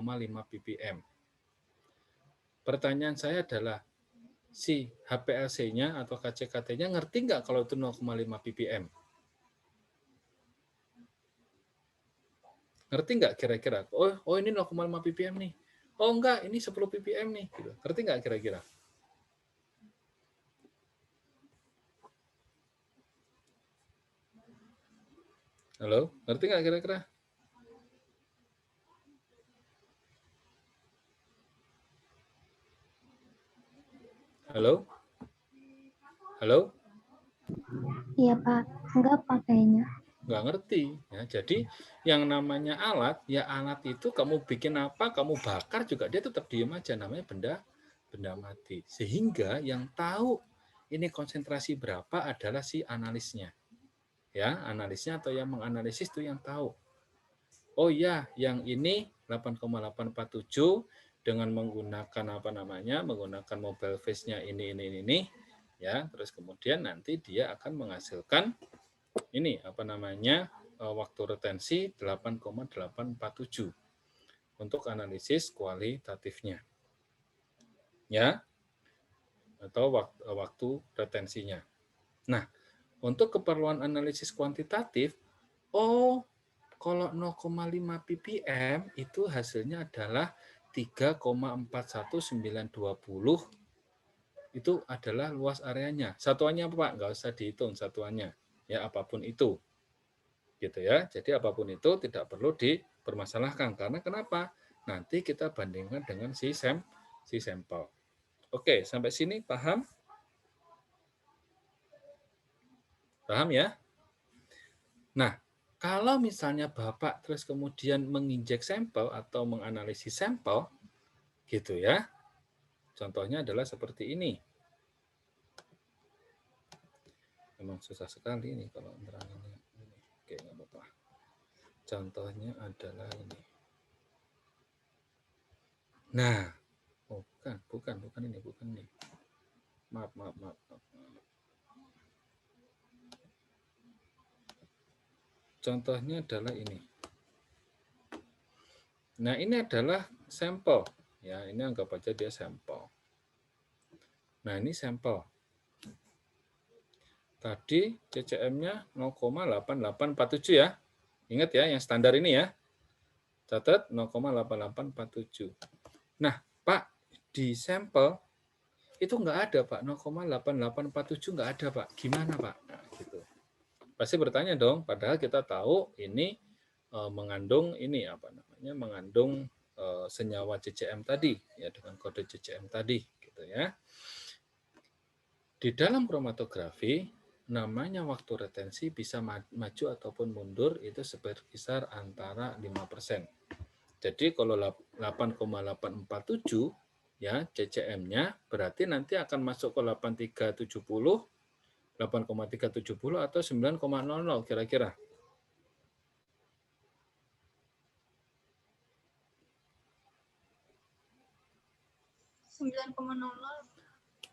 ppm. Pertanyaan saya adalah si HPLC-nya atau KCKT-nya ngerti nggak kalau itu 0,5 ppm? Ngerti nggak kira-kira? Oh ini 0,5 ppm nih. Oh enggak, ini 10 ppm nih. Gitu. Ngerti nggak kira-kira? Halo, ngerti nggak kira-kira? Halo? Halo? Iya Pak, enggak Pak kayaknya. Nggak ngerti. Ya, jadi yang namanya alat, ya alat itu kamu bikin apa, kamu bakar juga dia tetap diem aja. Namanya benda mati. Sehingga yang tahu ini konsentrasi berapa adalah si analisnya. Ya, analisnya atau yang menganalisis itu yang tahu. Oh ya, yang ini 8,847 dengan menggunakan menggunakan mobile face-nya ini. Ya, terus kemudian nanti dia akan menghasilkan ini waktu retensi 8,847 untuk analisis kualitatifnya. Ya. Atau waktu retensinya. Nah, untuk keperluan analisis kuantitatif, kalau 0,5 ppm itu hasilnya adalah 3,41920 itu adalah luas areanya. Satuannya apa, Pak? Nggak usah dihitung satuannya. Ya, apapun itu. Gitu ya. Jadi apapun itu tidak perlu dipermasalahkan. Karena kenapa? Nanti kita bandingkan dengan si sampel. Oke, sampai sini paham? Paham ya? Nah, kalau misalnya Bapak terus kemudian menginjek sampel atau menganalisis sampel, gitu ya. Contohnya adalah seperti ini. Memang susah sekali ini kalau neranginnya. Oke, nggak apa-apa. Contohnya adalah ini. Nah, bukan ini. Maaf. Contohnya adalah ini. Nah, ini adalah sampel. Ya, ini anggap aja dia sampel. Nah, ini sampel. Tadi CCM-nya 0,8847 ya. Ingat ya, yang standar ini ya. Catat 0,8847. Nah, Pak, di sampel itu nggak ada, Pak. 0,8847 nggak ada, Pak. Gimana, Pak? Nah, gitu. Pasti bertanya dong, padahal kita tahu ini mengandung senyawa CCM tadi ya dengan kode CCM tadi gitu ya. Di dalam kromatografi namanya waktu retensi bisa maju ataupun mundur itu sekitar antara 5%. Jadi kalau 8,847 ya CCM-nya berarti nanti akan masuk ke 8370 8,370 atau 9,00 kira-kira?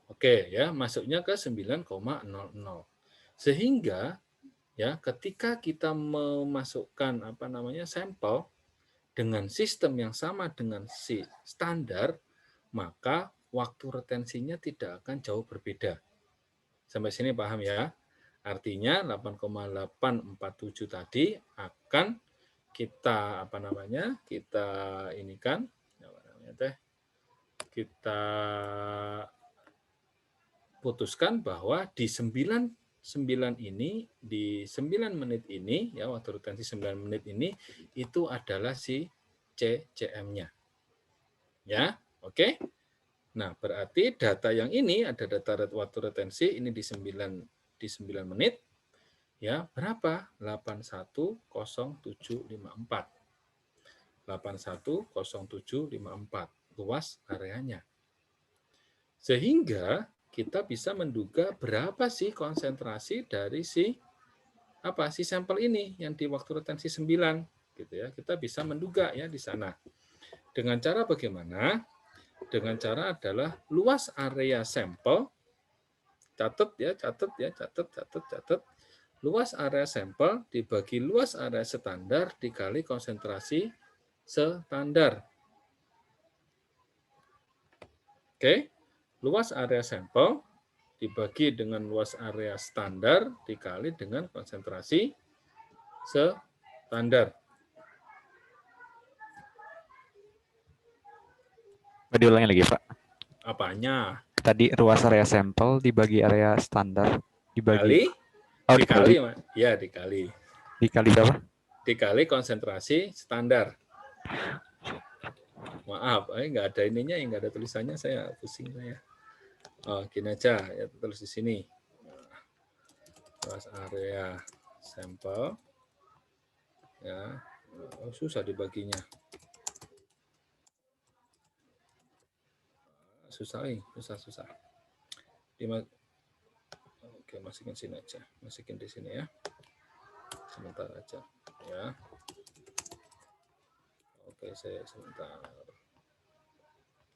Oke, ya, masuknya ke 9,00. Sehingga ya, ketika kita memasukkan sampel dengan sistem yang sama dengan si standar, maka waktu retensinya tidak akan jauh berbeda. Sampai sini paham ya? Artinya 8,847 tadi akan kita kita inikan kita putuskan bahwa di 9 ini, di 9 menit ini, ya, waktu retensi 9 menit ini, itu adalah si CCM-nya. Ya, oke? Nah, berarti data yang ini, ada data waktu retensi, ini di 9 menit, ya, berapa? 810.754. 810.754, luas areanya. Sehingga kita bisa menduga berapa sih konsentrasi dari si sampel ini yang di waktu retensi 9 gitu ya. Kita bisa menduga ya di sana. Dengan cara bagaimana? Dengan cara adalah luas area sampel, catat. Luas area sampel dibagi luas area standar dikali konsentrasi standar. Oke. Luas area sampel dibagi dengan luas area standar dikali dengan konsentrasi standar. Diulangi lagi, Pak. Apanya? Tadi luas area sampel dibagi area standar dibagi dikali berapa? Dikali konsentrasi standar. Maaf, nggak ada ininya, nggak ada tulisannya, saya pusing saya. Gini aja, ya, tulis di sini. Luas area sampel, ya, susah dibaginya. Susah. Oke, masukin sini aja, masukin di sini ya. Sebentar aja, ya. Oke, saya sebentar.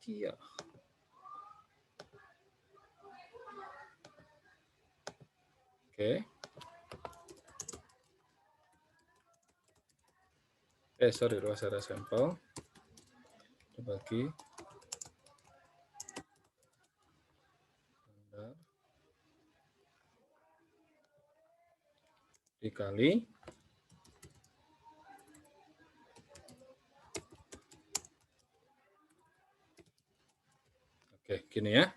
Iya. Oke. Sorry, luas area sampel dibagi dikali gini ya.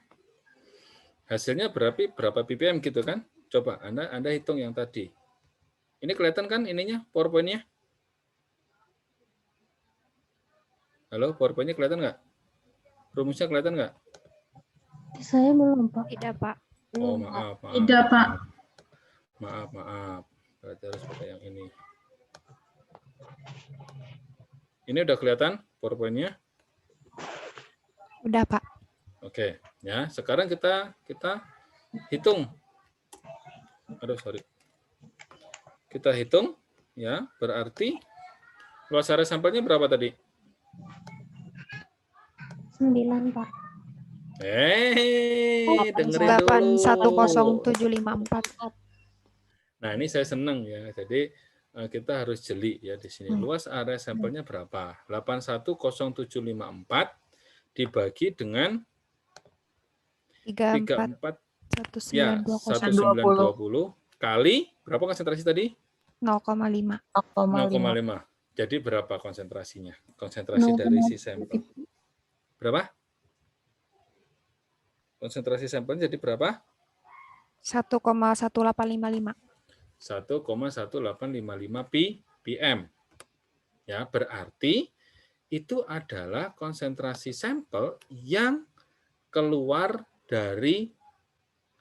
Hasilnya berapa ppm gitu kan? Coba Anda hitung yang tadi. Ini kelihatan kan ininya, PowerPoint-nya? Halo, PowerPoint-nya kelihatan nggak? Rumusnya kelihatan nggak? Saya belum, Pak. Tidak, Pak. Oh, maaf. Tidak, Pak. Maaf. Berarti harus pakai yang ini. Ini udah kelihatan PowerPoint-nya? Udah, Pak. Oke, ya. Sekarang kita hitung. Kita hitung, ya. Berarti luas area sampelnya berapa tadi? 9, Pak. Dengerin dulu. 810.754. Nah, ini saya senang ya. Jadi kita harus jeli ya di sini. Luas area sampelnya berapa? 810.754 dibagi dengan 34 ya, 1920 kali berapa konsentrasi tadi? 0,5. 0,5. Jadi berapa konsentrasinya? Konsentrasi dari si sampel. Berapa? Konsentrasi sampelnya jadi berapa? 1,1855. 1,1855 ppm. Ya, berarti itu adalah konsentrasi sampel yang keluar dari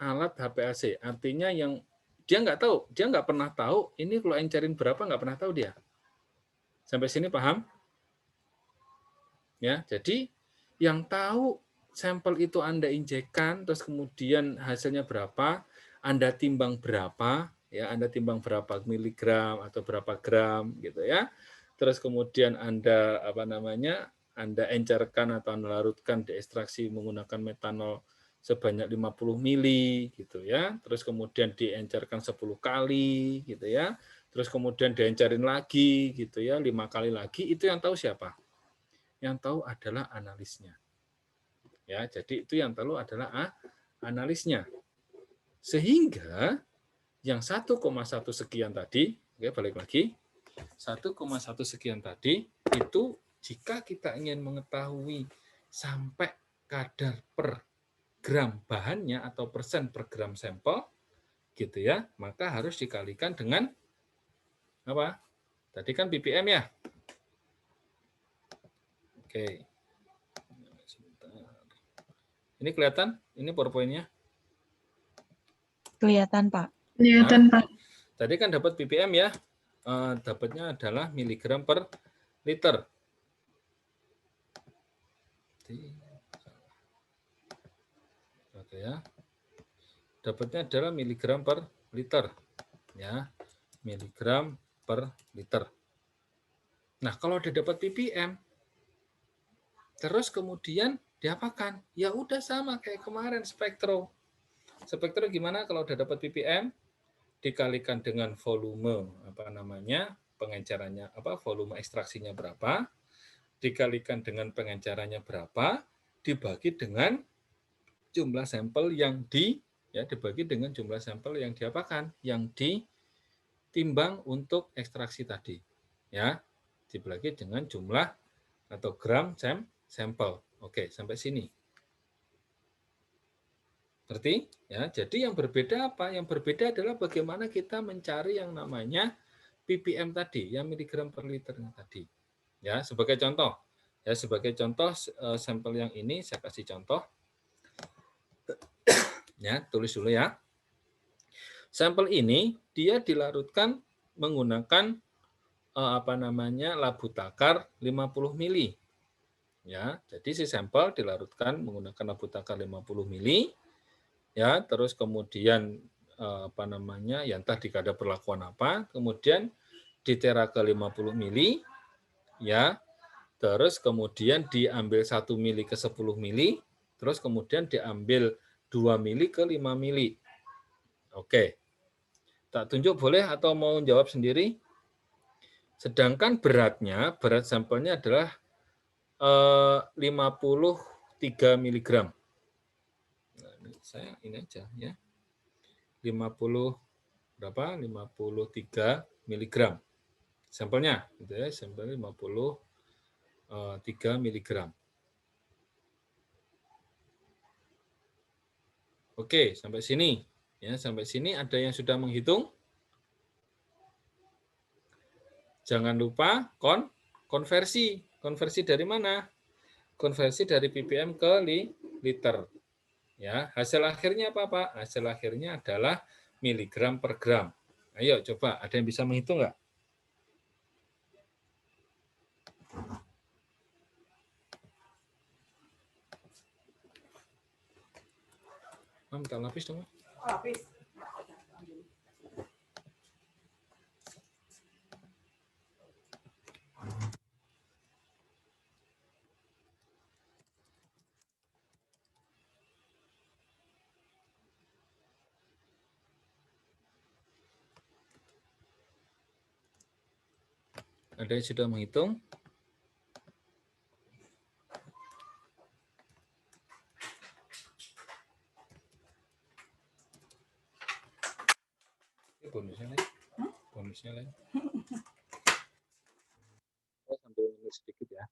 alat HPLC. Artinya yang dia nggak pernah tahu ini kalau encerin berapa, nggak pernah tahu dia. Sampai sini paham? Ya, jadi yang tahu sampel itu Anda injekkan, terus kemudian hasilnya berapa, Anda timbang berapa, ya, Anda timbang berapa miligram atau berapa gram gitu ya. Terus kemudian Anda Anda encerkan atau Anda larutkan diekstraksi menggunakan metanol sebanyak 50 mili gitu ya. Terus kemudian diencerkan 10 kali gitu ya. Terus kemudian diencerin lagi gitu ya, 5 kali lagi. Itu yang tahu siapa? Yang tahu adalah analisnya. Ya, jadi itu yang tahu adalah analisnya. Sehingga yang 1,1 sekian tadi, oke, balik lagi, 1,1 sekian tadi, itu jika kita ingin mengetahui sampai kadar per gram bahannya atau persen per gram sampel, gitu ya, maka harus dikalikan dengan apa? Tadi kan ppm ya. Oke. Sebentar. Ini kelihatan? Ini PowerPoint-nya? Kelihatan, Pak. Kelihatan, Pak. Tadi kan dapat ppm ya. Dapatnya adalah miligram per liter. Oke ya. Dapatnya adalah miligram per liter. Ya, miligram per liter. Nah, kalau udah dapat ppm, terus kemudian diapakan? Ya udah sama kayak kemarin spektro. Spektro gimana kalau udah dapat ppm? Dikalikan dengan volume pengencerannya volume ekstraksinya berapa, dikalikan dengan pengencerannya berapa, dibagi dengan jumlah sampel yang dibagi dengan jumlah sampel yang diapakan, yang ditimbang untuk ekstraksi tadi, ya, dibagi dengan jumlah atau gram sampel. Oke, sampai sini. Ngerti? Ya, jadi yang berbeda apa? Yang berbeda adalah bagaimana kita mencari yang namanya ppm tadi, yang miligram per liter tadi. Ya, sebagai contoh. Ya, sebagai contoh sampel yang ini saya kasih contoh. Ya, tulis dulu ya. Sampel ini dia dilarutkan menggunakan labu takar 50 mili. Ya, jadi si sampel dilarutkan menggunakan labu takar 50 mili. Ya, terus kemudian ya entah di kadar perlakuan apa, kemudian ditera ke 50 mili, ya, terus kemudian diambil 1 mili ke 10 mili, terus kemudian diambil 2 mili ke 5 mili. Oke, tak tunjuk boleh atau mau jawab sendiri? Sedangkan berat sampelnya adalah 53 miligram. Saya ini aja ya. 53 miligram. Sampelnya gitu ya, sampel 53 miligram. Oke, sampai sini. Ya, sampai sini ada yang sudah menghitung? Jangan lupa konversi. Konversi dari mana? Konversi dari ppm ke liter. Ya, hasil akhirnya apa, Pak? Hasil akhirnya adalah miligram per gram. Ayo coba, ada yang bisa menghitung nggak? Minta lapis dong. Lapis. Ada yang sudah menghitung? Bonusnya lain. Bonusnya lain. Saya sambil menulis sedikit ya.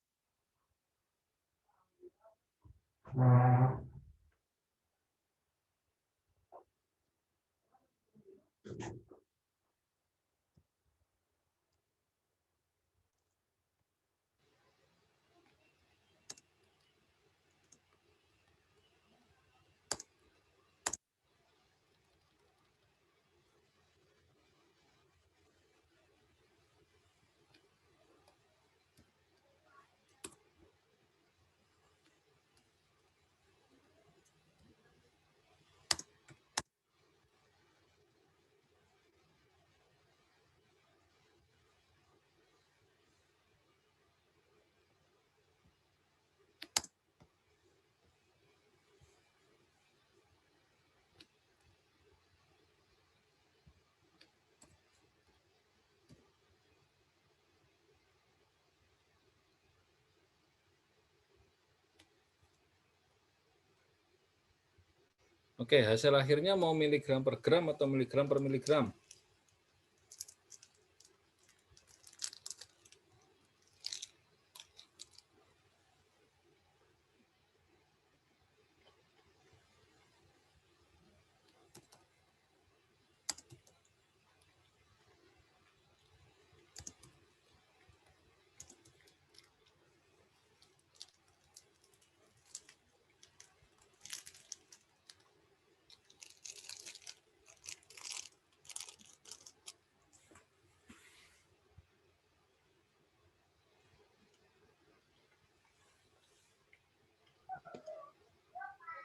Oke, hasil akhirnya mau miligram per gram atau miligram per miligram?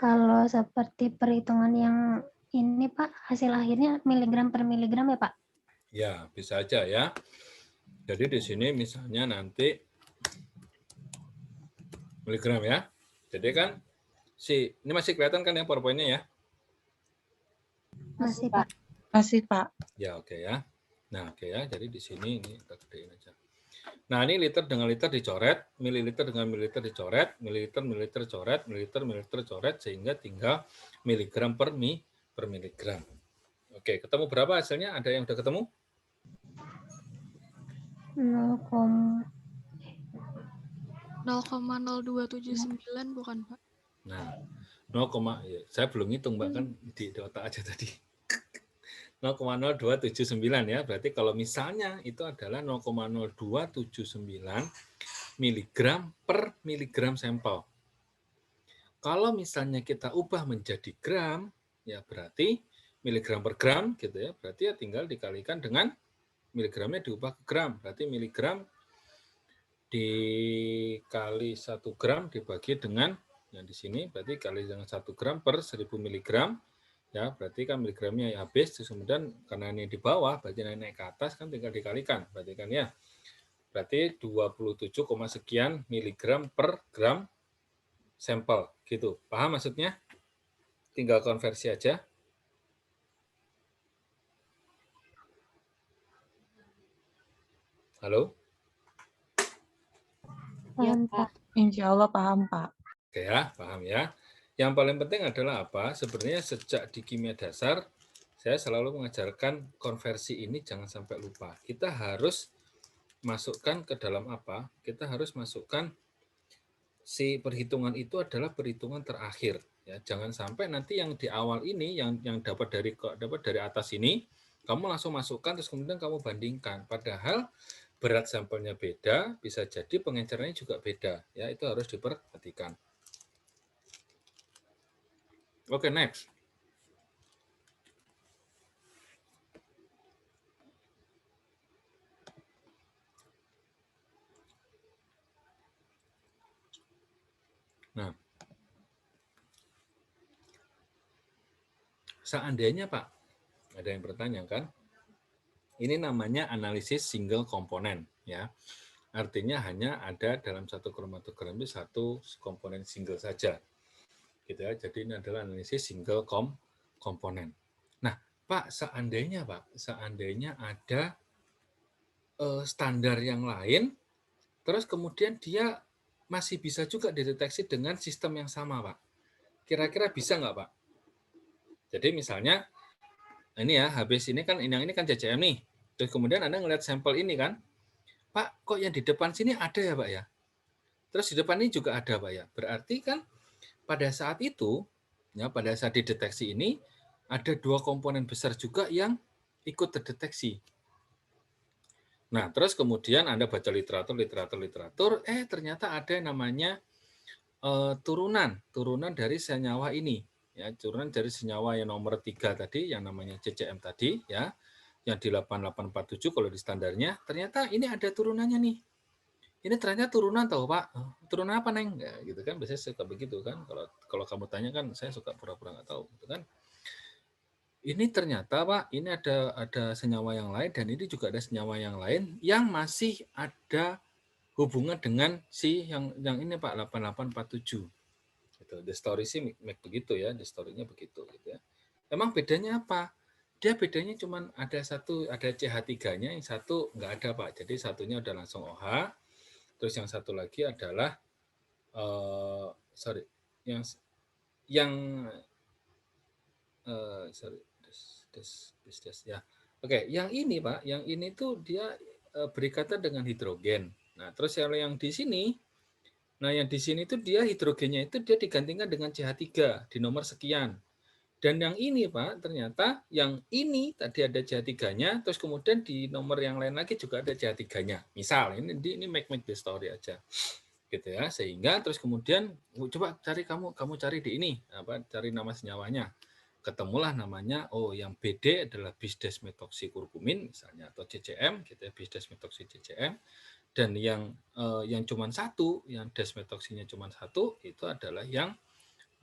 Kalau seperti perhitungan yang ini Pak, hasil akhirnya miligram per miligram ya Pak? Ya, bisa aja ya. Jadi di sini misalnya nanti miligram ya. Jadi kan ini masih kelihatan kan yang PowerPoint-nya ya? Masih Pak. Masih Pak. Ya, oke ya. Nah, oke ya. Jadi di sini ini kita gedein aja. Nah, ini liter dengan liter dicoret, mililiter dengan mililiter dicoret, mililiter coret, mililiter coret, sehingga tinggal miligram per miligram. Oke, ketemu berapa hasilnya? Ada yang udah ketemu? 0,0279 bukan Pak? Nah, 0, ya, saya belum hitung Mbak, kan di otak aja tadi. 0,0279 ya, berarti kalau misalnya itu adalah 0,0279 miligram per miligram sampel. Kalau misalnya kita ubah menjadi gram, ya berarti miligram per gram gitu ya, berarti ya tinggal dikalikan dengan miligramnya diubah ke gram, berarti miligram dikali 1 gram dibagi dengan yang di sini, berarti kali dengan 1 gram per 1000 miligram. Ya, berarti kan miligramnya ya habis, terus kemudian karena ini di bawah, berarti naik ke atas kan tinggal dikalikan, berarti kan ya. Berarti 27, sekian miligram per gram sampel, gitu. Paham maksudnya? Tinggal konversi aja. Halo? Paham Pak. Insya Allah paham Pak. Oke ya, paham ya. Yang paling penting adalah apa? Sebenarnya sejak di kimia dasar, saya selalu mengajarkan konversi ini jangan sampai lupa. Kita harus masukkan ke dalam apa? Kita harus masukkan si perhitungan itu adalah perhitungan terakhir. Ya, jangan sampai nanti yang di awal ini, yang dapat dari atas ini, kamu langsung masukkan terus kemudian kamu bandingkan. Padahal berat sampelnya beda, bisa jadi pengencerannya juga beda. Ya, itu harus diperhatikan. Oke, next. Nah, seandainya Pak, ada yang bertanya kan, ini namanya analisis single komponen, ya. Artinya hanya ada dalam satu kromatogram itu satu komponen single saja. Gitu ya. Jadi ini adalah analisis single komponen. Nah, Pak, seandainya ada standar yang lain, terus kemudian dia masih bisa juga dideteksi dengan sistem yang sama, Pak. Kira-kira bisa nggak, Pak? Jadi misalnya, ini ya, habis ini kan, yang ini kan CCM nih. Terus kemudian Anda ngelihat sampel ini kan, Pak, kok yang di depan sini ada ya, Pak ya? Terus di depan ini juga ada, Pak ya? Berarti kan pada saat itu, ya pada saat dideteksi ini, ada dua komponen besar juga yang ikut terdeteksi. Nah, terus kemudian Anda baca literatur, ternyata ada yang namanya turunan dari senyawa ini. Ya, turunan dari senyawa yang nomor 3 tadi, yang namanya CCM tadi, ya, yang di 8847 kalau di standarnya, ternyata ini ada turunannya nih. Ini ternyata turunan tahu Pak, turunan apa Neng? Ya, gitu kan, biasanya suka begitu kan. Kalau kamu tanya kan, saya suka pura-pura nggak tahu, gitu kan. Ini ternyata Pak, ini ada senyawa yang lain dan ini juga ada senyawa yang lain yang masih ada hubungan dengan si yang ini Pak 8847. Gitu. The story sih make begitu ya, the story-nya begitu gitu ya. Emang bedanya apa? Dia bedanya cuma ada CH3-nya, yang satu nggak ada Pak. Jadi satunya udah langsung OH. Terus yang satu lagi adalah yang sorry, ya. Oke, yang ini Pak, yang ini tuh dia berikatan dengan hidrogen. Nah, terus yang di sini, yang di sini tuh dia hidrogennya itu dia digantikan dengan CH3 di nomor sekian. Dan yang ini Pak, ternyata yang ini tadi ada CH3-nya, terus kemudian di nomor yang lain lagi juga ada CH3-nya. Misal ini make the story aja. Gitu ya. Sehingga terus kemudian coba cari kamu cari di ini, cari nama senyawanya. Ketemulah namanya, yang BD adalah bisdesmethoxycurcumin misalnya, atau CCM gitu ya, bisdesmethoxy-CCM. Dan yang cuma satu, yang desmethoxynya cuma satu, itu adalah yang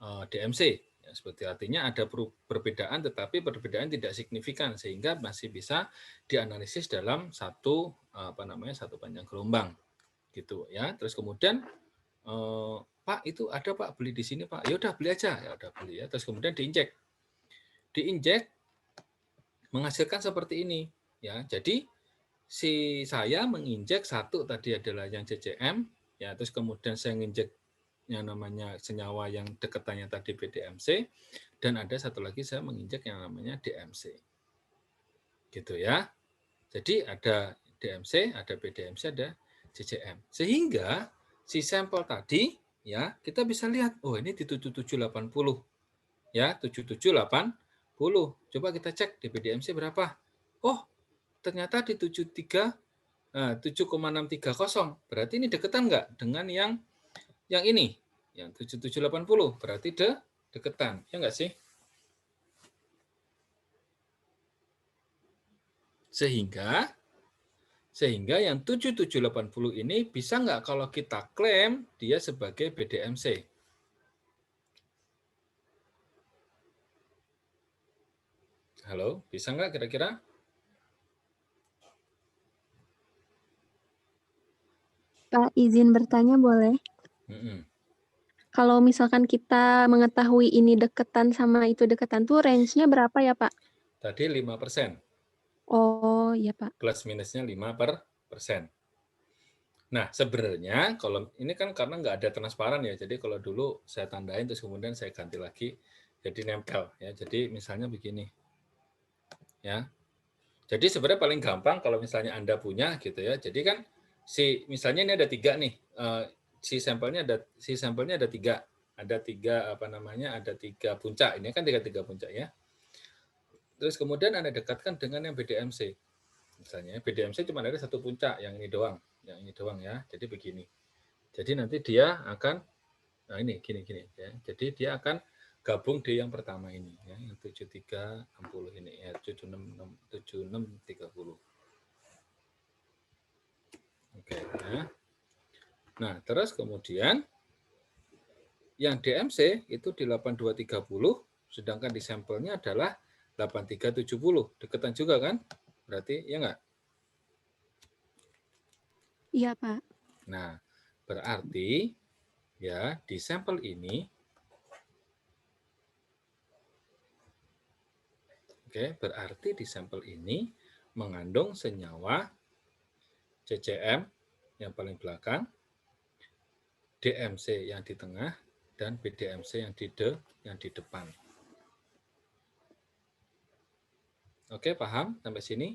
DMC. Ya, seperti artinya ada perbedaan, tetapi perbedaan tidak signifikan sehingga masih bisa dianalisis dalam satu panjang gelombang, gitu ya. Terus kemudian Pak itu ada Pak beli di sini Pak, ya udah beli aja, ya udah beli ya. Terus kemudian diinjek menghasilkan seperti ini ya. Jadi si saya menginjek satu tadi adalah yang CCM ya, terus kemudian saya menginjek yang namanya senyawa yang deketannya tadi BDMC, dan ada satu lagi saya menginjek yang namanya DMC. Gitu ya. Jadi ada DMC, ada BDMC, ada CCM. Sehingga si sampel tadi ya, kita bisa lihat, ini di 7780. Ya, 7780. Coba kita cek di BDMC berapa. Ternyata di 7,630. Berarti ini deketan nggak dengan yang ini? Yang 7780 berarti deketan, ya nggak sih? Sehingga yang 7780 ini bisa nggak kalau kita klaim dia sebagai BDMC? Halo, bisa nggak kira-kira? Pak, izin bertanya boleh? Kalau misalkan kita mengetahui ini deketan sama itu deketan tuh range-nya berapa ya, Pak? Tadi 5%. Oh, iya, Pak. Plus minusnya 5%. Nah, sebenarnya kalau ini kan karena nggak ada transparan ya, jadi kalau dulu saya tandain terus kemudian saya ganti lagi jadi nempel ya. Jadi misalnya begini. Ya. Jadi sebenarnya paling gampang kalau misalnya Anda punya gitu ya. Jadi kan misalnya ini ada 3 nih. Si sampelnya ada 3. Ada 3 ada 3 puncak. Ini kan 3 puncak ya. Terus kemudian Anda dekatkan dengan yang BDMC. Misalnya BDMC cuma ada satu puncak, yang ini doang ya. Jadi begini. Jadi nanti dia akan ini gini ya. Jadi dia akan gabung di yang pertama ini ya, yang 7360 ini ya, 7630. Oke ya. Nah, terus kemudian yang DMC itu di 8230, sedangkan di sampelnya adalah 8370. Deketan juga kan? Berarti ya enggak? Iya, Pak. Nah, berarti ya di sampel ini berarti di sampel ini mengandung senyawa CCM yang paling belakang, DMC yang di tengah, dan BDMC yang di depan. Oke, paham sampai sini?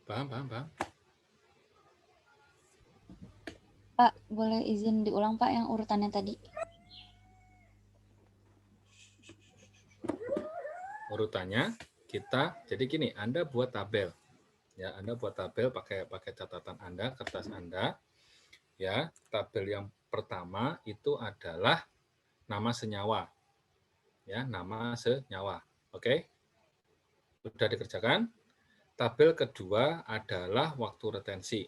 Paham? Pak, boleh izin diulang Pak yang urutannya tadi? Urutannya jadi gini, Anda buat tabel. Ya, Anda buat tabel pakai catatan Anda, kertas Anda. Ya, tabel yang pertama itu adalah nama senyawa. Ya, nama senyawa. Oke? Sudah dikerjakan? Tabel kedua adalah waktu retensi.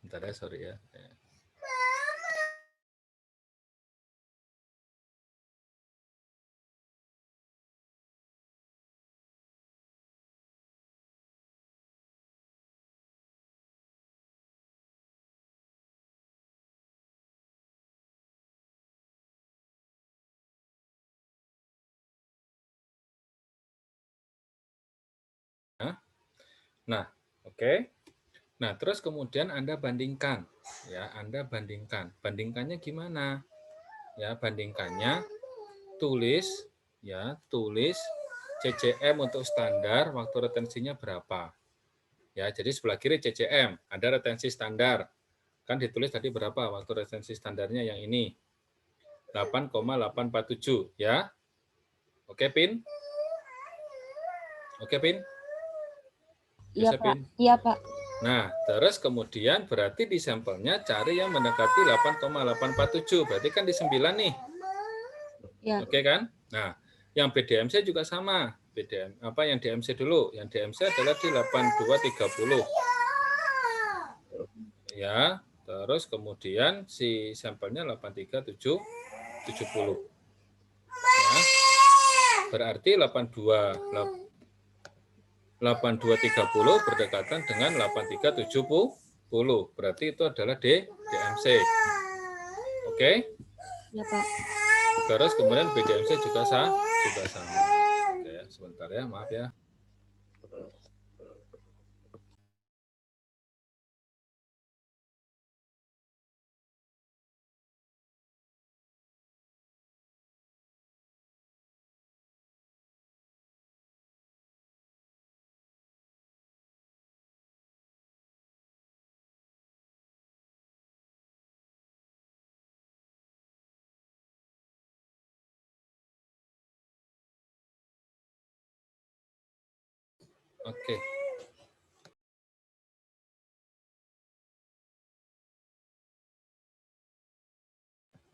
Bentar ya, sorry ya. Nah, oke. Nah, terus kemudian Anda bandingkan, ya, Anda bandingkan. Bandingkannya gimana? Ya, bandingkannya tulis CCM untuk standar, waktu retensinya berapa. Ya, jadi sebelah kiri CCM, ada retensi standar. Kan ditulis tadi berapa waktu retensi standarnya yang ini. 8,847, ya. Oke, Pin? Oke, Pin? Iya, Bisa, Pak. Pin? Iya, Pak. Nah, terus kemudian berarti di sampelnya cari yang mendekati 8,847. Berarti kan di 9 nih. Iya. Oke kan? Nah, yang BDMC juga sama. BDM apa yang DMC dulu? Yang DMC adalah di 8230. Ya, terus kemudian si sampelnya 83770. Ya. Berarti 8230 berdekatan dengan 8370. Berarti itu adalah DMC. Oke? Iya, Pak. Terus kemudian BDMC juga sama. Oke, sebentar ya, maaf ya. Oke.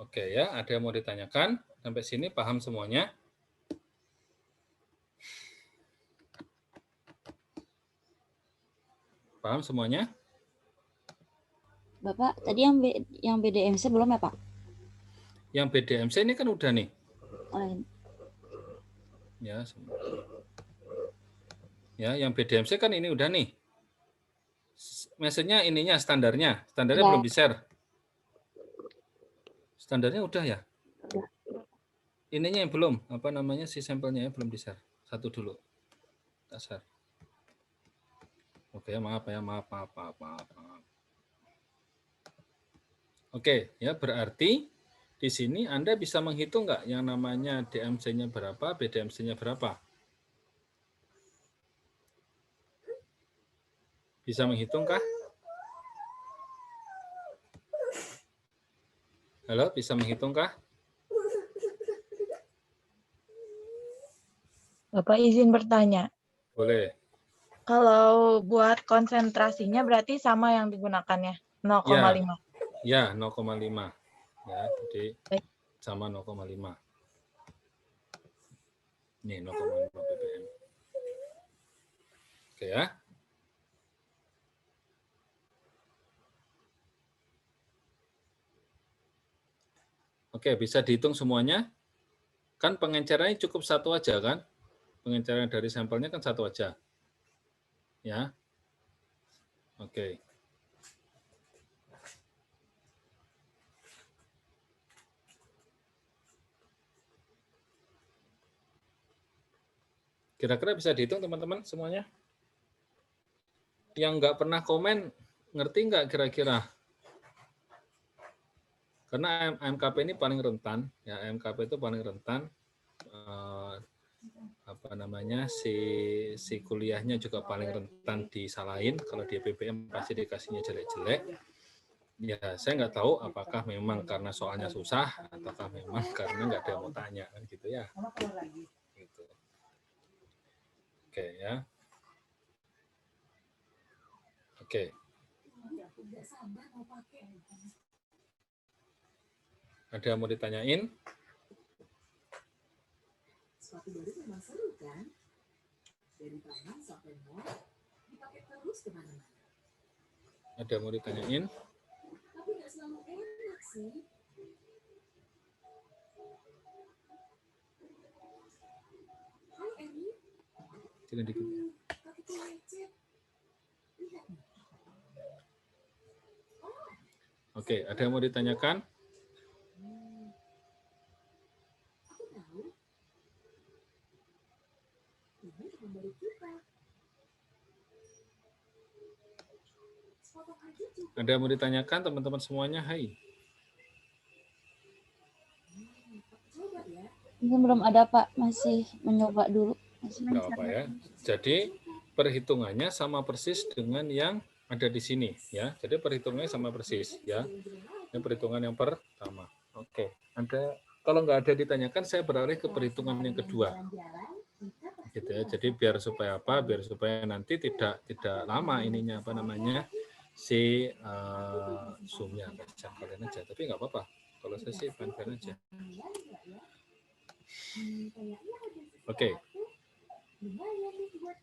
Oke ya, ada yang mau ditanyakan? Sampai sini paham semuanya? Paham semuanya? Bapak, tadi yang BDMC belum ya, Pak? Yang BDMC ini kan udah nih. Ya, ya, yang BDMC kan ini udah nih. Message-nya ininya standarnya Ya. belum di-share. Standarnya udah ya? Udah. Ininya yang belum, apa namanya si sampelnya ya belum di-share. Satu dulu. Tak share. Oke, maaf ya, maaf. Oke, ya berarti di sini Anda bisa menghitung nggak yang namanya DMC-nya berapa, BDMC-nya berapa? Bisa menghitung kah? Halo, bisa menghitung kah? Bapak izin bertanya. Boleh. Kalau buat konsentrasinya berarti sama yang digunakannya, 0,5. Ya, 0,5. Ya, jadi sama 0,5. Nih, 0,5 ppm. Oke ya. Oke, bisa dihitung semuanya? Kan pengencerannya cukup satu aja kan? Pengenceran dari sampelnya kan satu aja. Ya. Oke. Kira-kira bisa dihitung teman-teman semuanya? Yang nggak pernah komen, ngerti nggak kira-kira? Karena AMKP ini paling rentan, ya AMKP itu paling rentan. Apa namanya si kuliahnya juga paling rentan disalahin. Kalau di PPM pasti dikasihnya jelek-jelek. Ya saya nggak tahu apakah memang karena soalnya susah ataukah memang karena nggak ada yang mau tanya kan gitu ya. Gitu. Oke ya. Oke. Ada yang mau ditanyain? Sepatu baru memang seru kan? Dari taman sampai mall, dipakai terus kemana-mana. Ada yang mau ditanyain? Tapi nggak selalu enak sih. Hai Emi. Jangan dikit. Kakiku lecet. Lihat nih. Oke, ada yang mau ditanyakan? Aku tahu. Ini teman baru kita. Ada yang mau ditanyakan teman-teman semuanya? Hai. Mungkin belum ada Pak, masih mencoba dulu. Nggak apa ya. Jadi perhitungannya sama persis dengan yang ada di sini ya. Jadi perhitungannya sama persis ya. Ini perhitungan yang pertama. Oke. Ada kalau nggak ada ditanyakan, saya beralih ke perhitungan yang kedua. Gitu ya. Jadi biar supaya apa? Biar supaya nanti tidak lama ininya apa namanya si zoom-nya. Kalian aja. Tapi nggak apa-apa. Kalau saya sih fan-fan aja. Oke.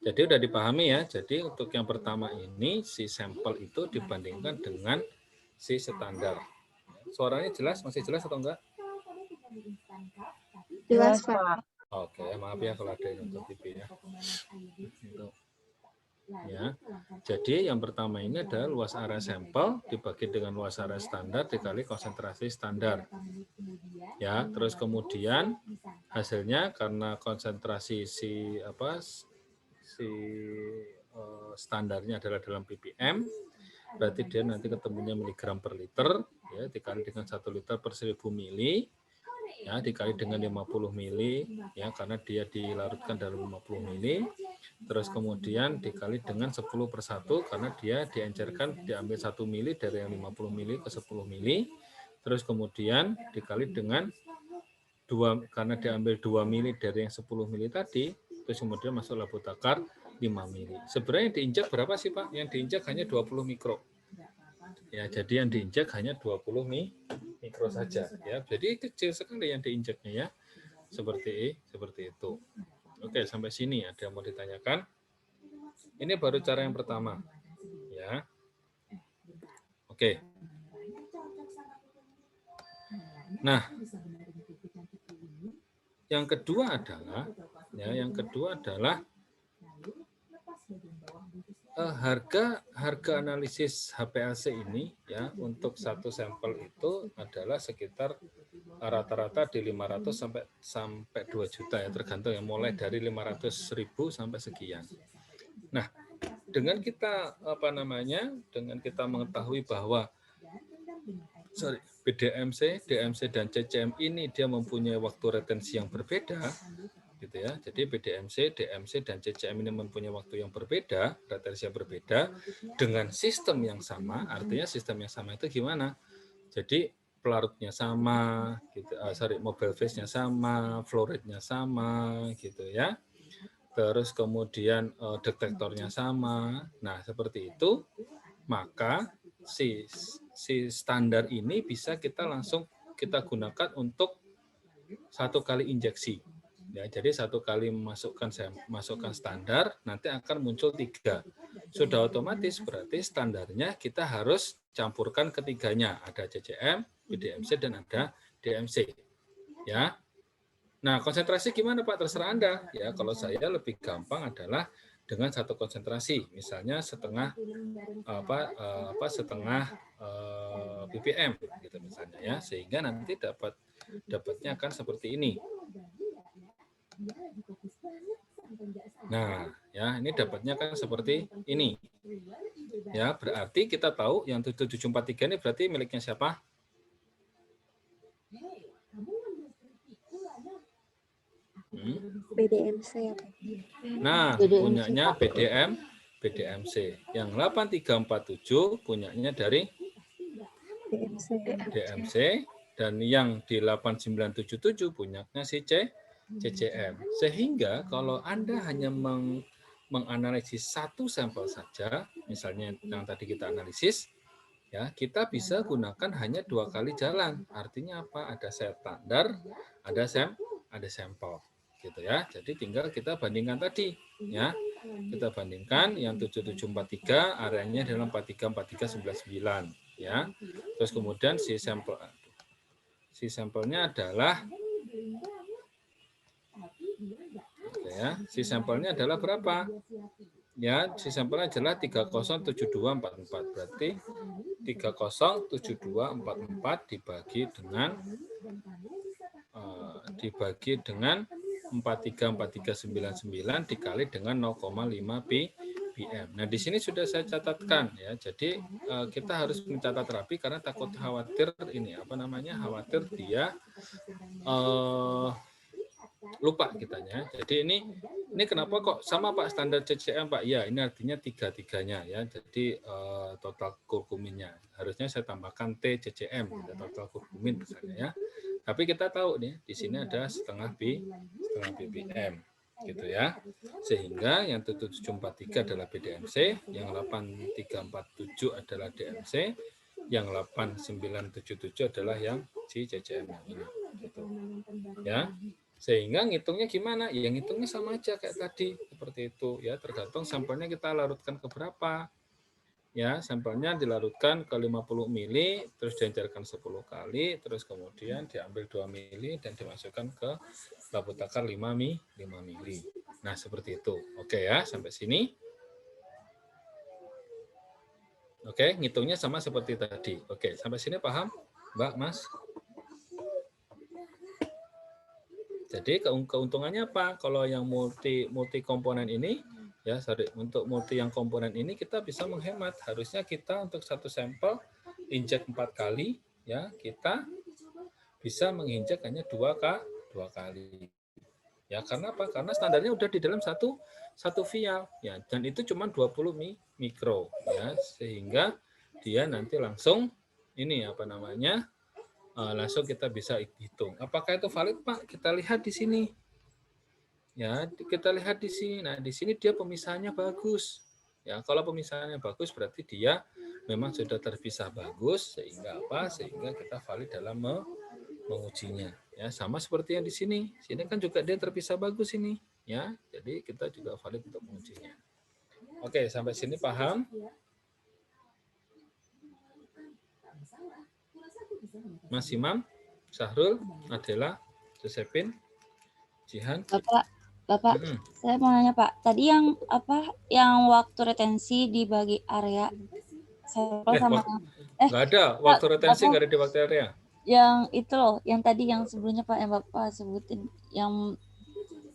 Jadi udah dipahami ya. Jadi untuk yang pertama ini si sampel itu dibandingkan dengan si standar. Suaranya jelas? Masih jelas atau enggak? Jelas, Pak. Oke, maaf ya kalau ada yang nonton TV ya. Itu. Ya. Jadi yang pertama ini adalah luas area sampel dibagi dengan luas area standar dikali konsentrasi standar. Ya, terus kemudian hasilnya karena konsentrasi si standarnya adalah dalam ppm, berarti dia nanti ketemunya miligram per liter ya, dikali dengan 1 liter per 1000 mili ya, dikali dengan 50 mili ya, karena dia dilarutkan dalam 50 mili, terus kemudian dikali dengan 10 per 1 karena dia diencerkan diambil 1 mili dari yang 50 mili ke 10 mili, terus kemudian dikali dengan 2 karena diambil 2 mili dari yang 10 mili tadi, terus kemudian masuk labu takar 5 mili. Sebenarnya yang diinjak berapa sih Pak? Yang diinjak hanya 20 mikro. Ya, jadi yang diinjak hanya 20 mikro saja ya. Jadi kecil sekali yang diinjaknya ya. Seperti itu. Oke, sampai sini ada yang mau ditanyakan? Ini baru cara yang pertama. Ya. Oke. Nah, yang kedua adalah harga analisis HPLC ini ya untuk satu sampel itu adalah sekitar rata-rata di 500 sampai 2 juta ya, tergantung ya, mulai dari 500.000 sampai sekian. Nah, dengan kita dengan kita mengetahui bahwa BDMC, DMC dan CCM ini dia mempunyai waktu retensi yang berbeda gitu ya. Jadi BDMC, DMC dan CCM ini mempunyai waktu yang berbeda, retensi yang berbeda dengan sistem yang sama. Artinya sistem yang sama itu gimana? Jadi pelarutnya sama gitu, mobile phase-nya sama, flow rate-nya sama gitu ya. Terus kemudian detektornya sama. Nah, seperti itu, maka si standar ini bisa kita langsung kita gunakan untuk 1 kali injeksi. Ya, jadi 1 kali masukkan standar, nanti akan muncul 3. Sudah otomatis berarti standarnya kita harus campurkan ketiganya. Ada CCM, BDMC, dan ada DMC. Ya. Nah, konsentrasi gimana Pak? Terserah Anda. Ya, kalau saya lebih gampang adalah dengan 1 konsentrasi, misalnya setengah ppm gitu misalnya ya, sehingga nanti dapatnya akan seperti ini. Nah, ya ini dapatnya kan seperti ini. Ya, berarti kita tahu yang 7743 ini berarti miliknya siapa? BDMC ya Pak. Nah, punyanya BDMC. Yang 8347 punyanya dari DMC, dan yang di 8977 punyanya si CCM. Sehingga kalau Anda hanya menganalisis 1 sampel saja, misalnya yang tadi kita analisis, ya kita bisa gunakan hanya 2 kali jalan. Artinya apa? Ada standar, ada sampel. Gitu ya. Jadi tinggal kita bandingkan tadi ya. Kita bandingkan yang 7743 areanya dalam 434399 ya. Terus kemudian si sampelnya adalah ya, si sampelnya adalah berapa? Ya, si sampelnya adalah 307244. Berarti 307244 dibagi dengan 434399 dikali dengan 0,5 BBM. Nah, di sini sudah saya catatkan ya. Jadi kita harus mencatat rapi karena takut khawatir ini apa namanya? Khawatir dia lupa kitanya. Jadi ini kenapa kok sama Pak standar CCM Pak? Ya, ini artinya tiga-tiganya ya. Jadi total kurkuminnya. Harusnya saya tambahkan T CCM gitu, total kurkumin misalnya ya. Tapi kita tahu nih di sini ada setengah BBM gitu ya. Sehingga yang 7743 adalah BDMC, yang 8347 adalah DMC, yang 8977 adalah yang CCM yang ini gitu. Ya. Sehingga ngitungnya gimana? Ya ngitungnya sama aja kayak tadi, seperti itu ya, tergantung sampelnya kita larutkan ke berapa. Ya, sampelnya dilarutkan ke 50 mili, terus diencerkan 10 kali, terus kemudian diambil 2 mili dan dimasukkan ke labu takar 5 mili. Nah, seperti itu. Oke ya, sampai sini. Oke, ngitungnya sama seperti tadi. Oke, sampai sini paham, Mbak, Mas? Jadi keuntungannya apa? Kalau yang multi komponen ini, ya sorry, untuk multi yang komponen ini kita bisa menghemat. Harusnya kita untuk satu sampel injek 4 kali, ya kita bisa menginjek hanya 2 kali. Ya karena apa? Karena standarnya udah di dalam satu vial, ya dan itu cuma 20 mikro, ya sehingga dia nanti langsung ini apa namanya? Langsung kita bisa hitung. Apakah itu valid, Pak? Kita lihat di sini. Ya, kita lihat di sini. Nah, di sini dia pemisahannya bagus. Ya, kalau pemisahannya bagus berarti dia memang sudah terpisah bagus sehingga apa? Sehingga kita valid dalam mengujinya. Ya, sama seperti yang di sini. Sini kan juga dia terpisah bagus ini, ya. Jadi kita juga valid untuk mengujinya. Oke, sampai sini paham? Mas Imam, Sahrul, Adela, Josephine, Jihan. Bapak, saya mau nanya Pak. Tadi yang apa? Yang waktu retensi dibagi area sampel sama nggak ada waktu retensi, nggak ada di waktu area. Yang itu loh, yang tadi yang sebelumnya Pak yang Bapak sebutin, yang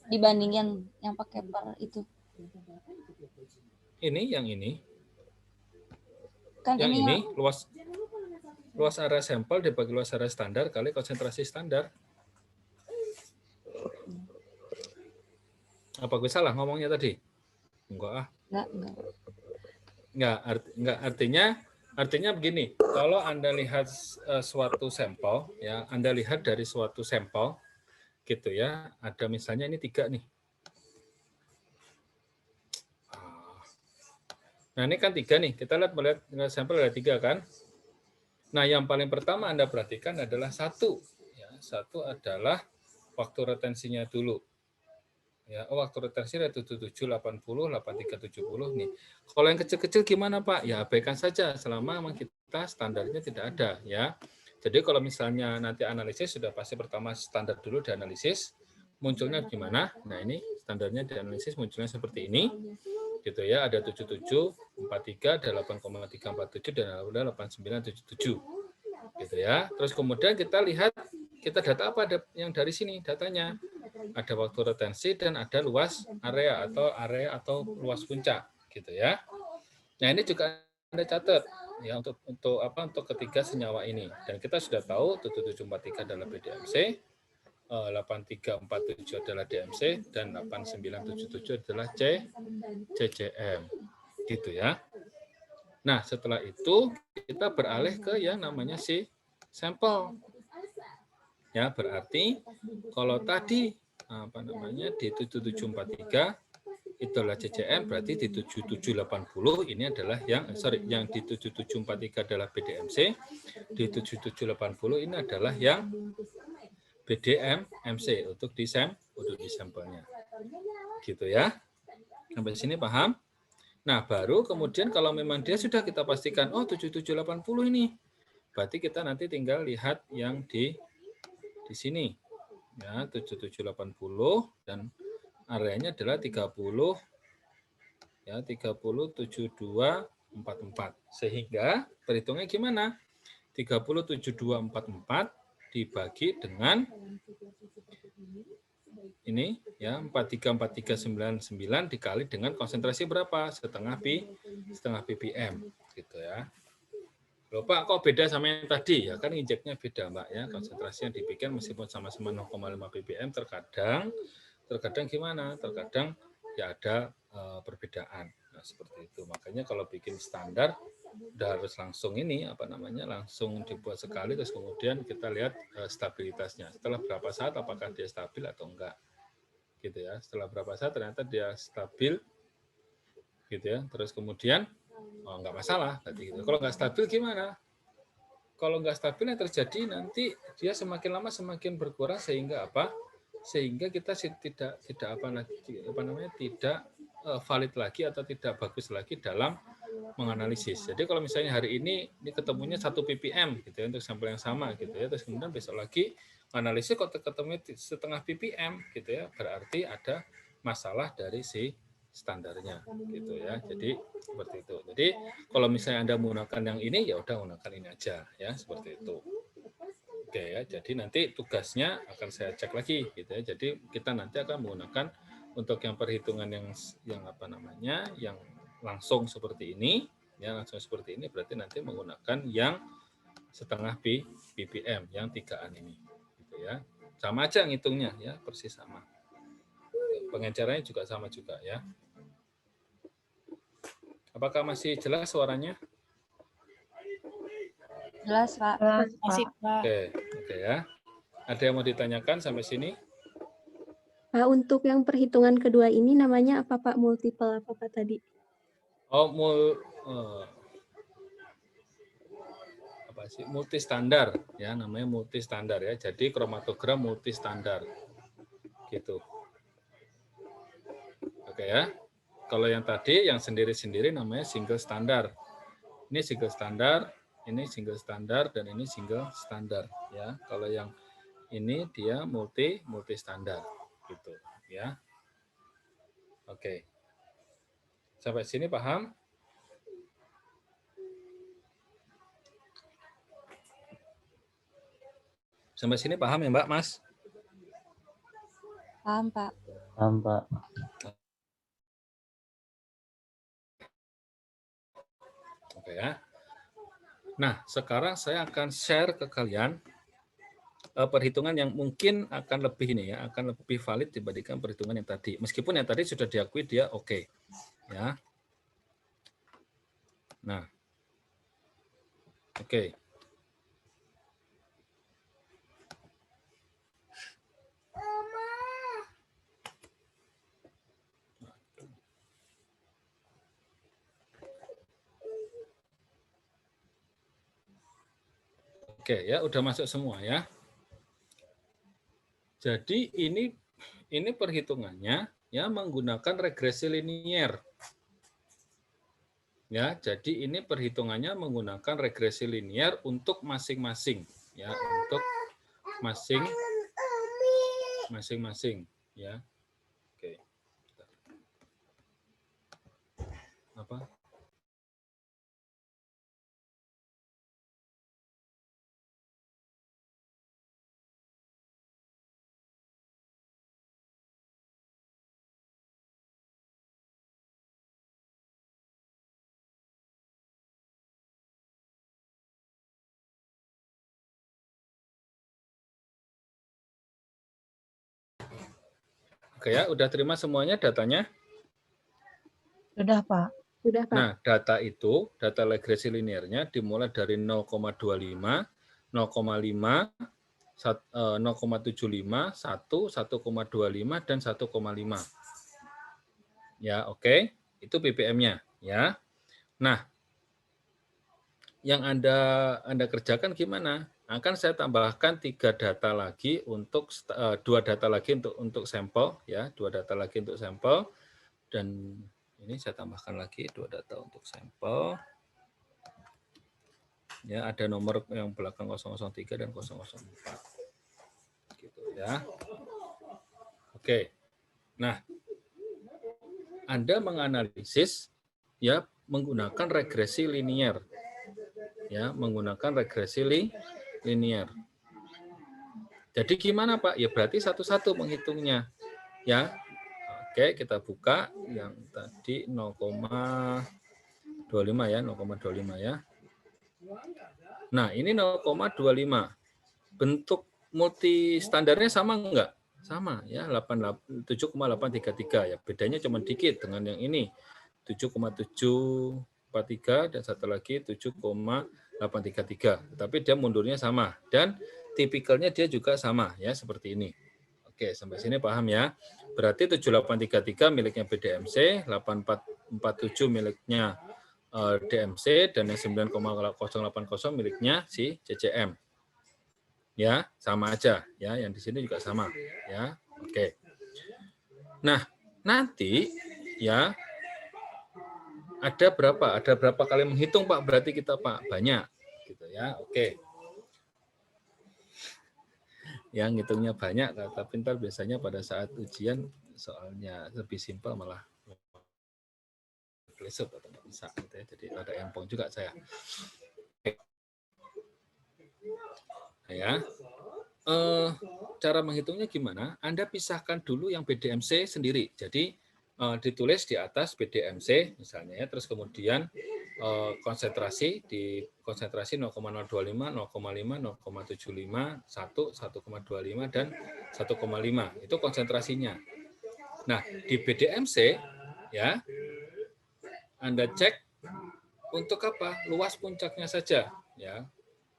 dibandingin yang pakai per itu. Ini yang ini. Kan yang ini yang... luas area sampel dibagi luas area standar kali konsentrasi standar. Apa gue salah ngomongnya tadi? Enggak. Artinya begini. Kalau Anda lihat suatu sampel, ya Anda lihat dari suatu sampel, gitu ya. Ada misalnya ini 3 nih. Nah ini kan 3 nih. Kita melihat sampel ada 3 kan. Nah, yang paling pertama Anda perhatikan adalah 1. Ya, 1 adalah waktu retensinya dulu. Ya, waktu retensi ada 77, 80, 83, 70 nih. Kalau yang kecil-kecil gimana, Pak? Ya, abaikan saja selama memang kita standarnya tidak ada, ya. Jadi kalau misalnya nanti analisis sudah pasti pertama standar dulu dianalisis, munculnya gimana? Nah, ini standarnya dianalisis munculnya seperti ini. Gitu ya, ada 77, 43, ada 8,347 dan ada 8977. Gitu ya. Terus kemudian kita lihat kita data apa yang dari sini datanya. Ada waktu retensi dan ada luas area atau luas puncak gitu ya. Nah, ini juga Anda catat ya untuk ketiga senyawa ini. Dan kita sudah tahu 7743 adalah BDMC, 8347 adalah DMC dan 8977 adalah CCM gitu ya. Nah, setelah itu kita beralih ke yang namanya si sampel. Ya, berarti kalau tadi apa namanya di 7743 itulah CCM, berarti di 7780 ini adalah yang di 7743 adalah BDMC, di 7780 ini adalah yang BDMC untuk di sampelnya. Gitu ya. Sampai sini paham? Nah, baru kemudian kalau memang dia sudah kita pastikan, oh 7780 ini, berarti kita nanti tinggal lihat yang di sini. Ya, 7780 dan areanya adalah 30 ya 307244. Sehingga perhitungnya gimana? 307244 dibagi dengan ini ya 434399 dikali dengan konsentrasi berapa? Setengah ppm gitu ya. Loh Pak, kok beda sama yang tadi? Ya kan injeknya beda Mbak ya, konsentrasi yang dibikin meskipun sama-sama 0,5 ppm terkadang gimana? Terkadang ya ada perbedaan. Nah, seperti itu. Makanya kalau bikin standar udah harus langsung ini langsung dibuat sekali, terus kemudian kita lihat stabilitasnya. Setelah berapa saat apakah dia stabil atau enggak. Gitu ya. Setelah berapa saat ternyata dia stabil gitu ya. Terus kemudian enggak masalah gitu. Kalau enggak stabil gimana? Kalau enggak stabil yang terjadi nanti dia semakin lama semakin berkurang sehingga apa? Sehingga kita tidak tidak valid lagi atau tidak bagus lagi dalam menganalisis. Jadi kalau misalnya hari ini ketemunya 1 ppm gitu ya untuk sampel yang sama gitu ya, terus kemudian besok lagi analisis kok ketemu setengah ppm gitu ya, berarti ada masalah dari si standarnya gitu ya. Jadi seperti itu. Jadi kalau misalnya Anda menggunakan yang ini ya udah gunakan ini aja ya, seperti itu. Oke ya, jadi nanti tugasnya akan saya cek lagi gitu ya. Jadi kita nanti akan menggunakan untuk yang perhitungan yang yang langsung seperti ini, ya langsung seperti ini berarti nanti menggunakan yang setengah ppm, yang 3-an ini, gitu ya. Sama aja ngitungnya ya, persis sama. Pengencarannya juga sama juga ya. Apakah masih jelas suaranya? Jelas, Pak. Masih, Pak. Oke ya. Ada yang mau ditanyakan sampai sini? Pak, untuk yang perhitungan kedua ini namanya apa Pak? Multiple apa Pak tadi? Oh, multistandar ya, namanya multistandar ya. Jadi kromatogram multistandar gitu. Oke ya. Kalau yang tadi yang sendiri-sendiri namanya single standar. Ini single standar, ini single standar, dan ini single standar ya. Kalau yang ini dia multi standar gitu ya. Oke. Sampai sini paham? Sampai sini paham ya Mbak, Mas? Paham, Pak. Paham, Pak. Oke ya. Nah, sekarang saya akan share ke kalian perhitungan yang mungkin akan lebih ini ya, akan lebih valid dibandingkan perhitungan yang tadi. Meskipun yang tadi sudah diakui dia oke. Ya. Nah. Oke. Oke ya, udah masuk semua ya. Jadi ini perhitungannya ya menggunakan regresi linier. Ya, jadi ini perhitungannya menggunakan regresi linier untuk masing-masing ya, untuk masing-masing ya. Oke. Apa? Oke ya, udah terima semuanya datanya? Sudah, Pak. Sudah, Pak. Nah, data itu, data regresi linearnya dimulai dari 0,25, 0,5, 0,75, 1, 1,25, dan 1,5. Ya, oke. Itu ppm-nya. Ya. Nah, yang Anda kerjakan gimana? Akan saya tambahkan 3 data lagi untuk 2 data lagi untuk sampel ya, 2 data lagi untuk sampel, dan ini saya tambahkan lagi 2 data untuk sampel. Ya, ada nomor yang belakang 003 dan 004. Gitu ya. Oke. Nah, Anda menganalisis ya menggunakan regresi linier. Ya, menggunakan regresi linier. Jadi gimana Pak? Ya berarti satu-satu menghitungnya. Ya. Oke, kita buka yang tadi 0,25 ya, 0,25 ya. Nah, ini 0,25. Bentuk multi standarnya sama enggak? Sama ya, 7,833 ya. Bedanya cuma dikit dengan yang ini. 7,743 dan satu lagi 7,833. Tapi dia mundurnya sama dan tipikalnya dia juga sama ya, seperti ini. Oke, sampai sini paham ya. Berarti 7833 miliknya BDMC, 8447 miliknya DMC, dan yang 9,080 miliknya si CCM. Ya, sama aja ya, yang di sini juga sama ya. Oke. Nah, nanti ya ada berapa kali menghitung Pak? Berarti kita Pak banyak gitu ya. Oke. Yang ngitungnya banyak, kata pintar biasanya pada saat ujian soalnya lebih simpel malah klesep atau nggak bisa gitu ya. Jadi ada empong juga saya. Nah, ya. Cara menghitungnya gimana? Anda pisahkan dulu yang BDMC sendiri. Jadi ditulis di atas BDMC misalnya ya, terus kemudian konsentrasi 0,025, 0,5, 0,75, 1, 1,25 dan 1,5. Itu konsentrasinya. Nah, di BDMC ya Anda cek untuk apa? Luas puncaknya saja ya.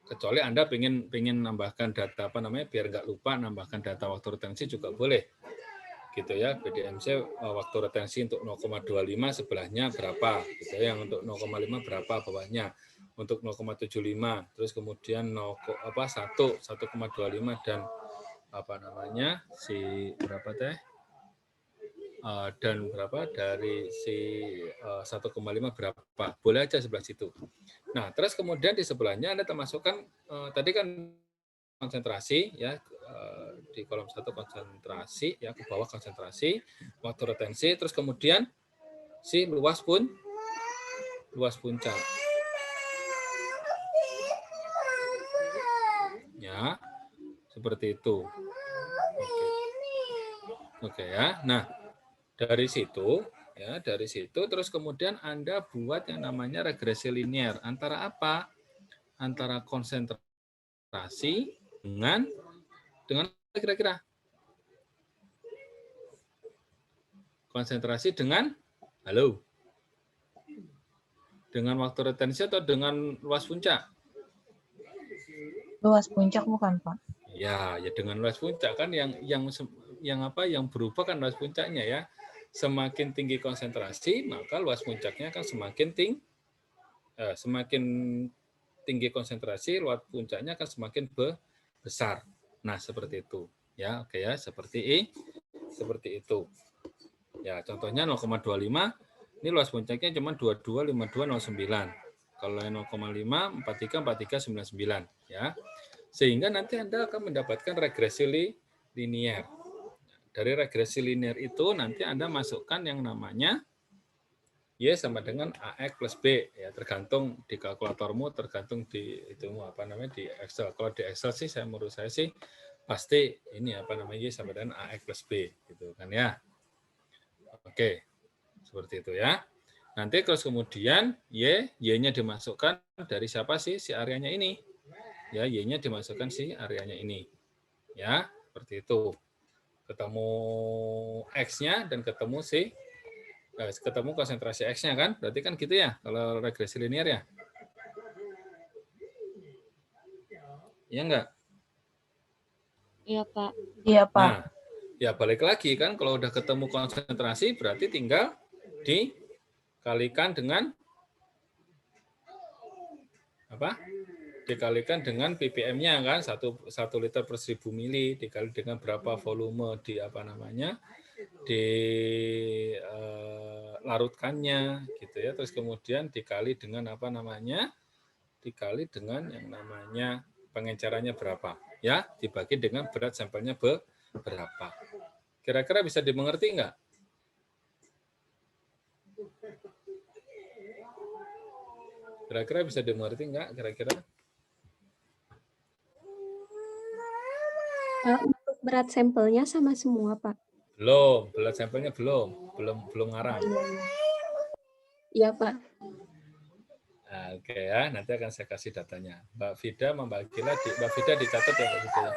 Kecuali Anda pengen nambahkan data biar nggak lupa nambahkan data waktu retensi juga boleh. Gitu ya, BDMC waktu retensi untuk 0,25 sebelahnya berapa gitu ya, yang untuk 0,5 berapa bawahnya, untuk 0,75 terus kemudian 1,25 dan si berapa teh dan berapa dari si 1,5 berapa, boleh aja sebelah situ. Nah, terus kemudian di sebelahnya Anda termasukkan tadi kan konsentrasi ya, di kolom 1 konsentrasi ya, ke bawah konsentrasi, waktu retensi, terus kemudian si luas puncak. Ya, seperti itu. Oke ya. Nah, dari situ terus kemudian Anda buat yang namanya regresi linear. Antara apa? Antara konsentrasi dengan kira-kira konsentrasi dengan dengan waktu retensi atau dengan luas puncak? Luas puncak bukan Pak? Ya dengan luas puncak kan yang berubah kan luas puncaknya ya. Semakin tinggi konsentrasi maka luas puncaknya kan semakin tinggi konsentrasi, luas puncaknya akan semakin besar. Nah, seperti itu. Ya, oke ya, seperti itu. Ya, contohnya 0,25 ini luas puncaknya cuma 225209. Kalau 0,5 434399 ya. Sehingga nanti Anda akan mendapatkan regresi linear. Dari regresi linear itu nanti Anda masukkan yang namanya Y sama dengan AX plus B ya, tergantung di kalkulatormu, tergantung di di Excel. Kalau di Excel sih menurut saya sih pasti ini Y sama dengan AX plus B gitu kan ya. Oke. Seperti itu ya. Nanti terus kemudian Y-nya dimasukkan dari siapa sih? Si areanya ini. Ya, Y-nya dimasukkan si areanya ini. Ya, seperti itu. Ketemu X-nya dan ketemu konsentrasi X-nya kan? Berarti kan gitu ya kalau regresi linear ya? Iya enggak? Iya, Pak. Iya, Pak. Nah, ya balik lagi kan kalau udah ketemu konsentrasi berarti tinggal dikalikan dengan apa? Dikalikan dengan ppm-nya kan 1 liter per 1000 mili dikali dengan berapa volume larutkannya gitu ya, terus kemudian dikali dengan dikali dengan yang namanya pengencerannya berapa ya, dibagi dengan berat sampelnya berapa. Kira-kira bisa dimengerti enggak? Kira-kira bisa dimengerti enggak kira-kira? Untuk berat sampelnya sama semua, Pak? Belum, berat sampelnya belum ngarang. Iya, Pak. Nah, oke ya, nanti akan saya kasih datanya. Mbak Vida membagi lagi. Mbak Vida dicatat ya, Mbak Vida.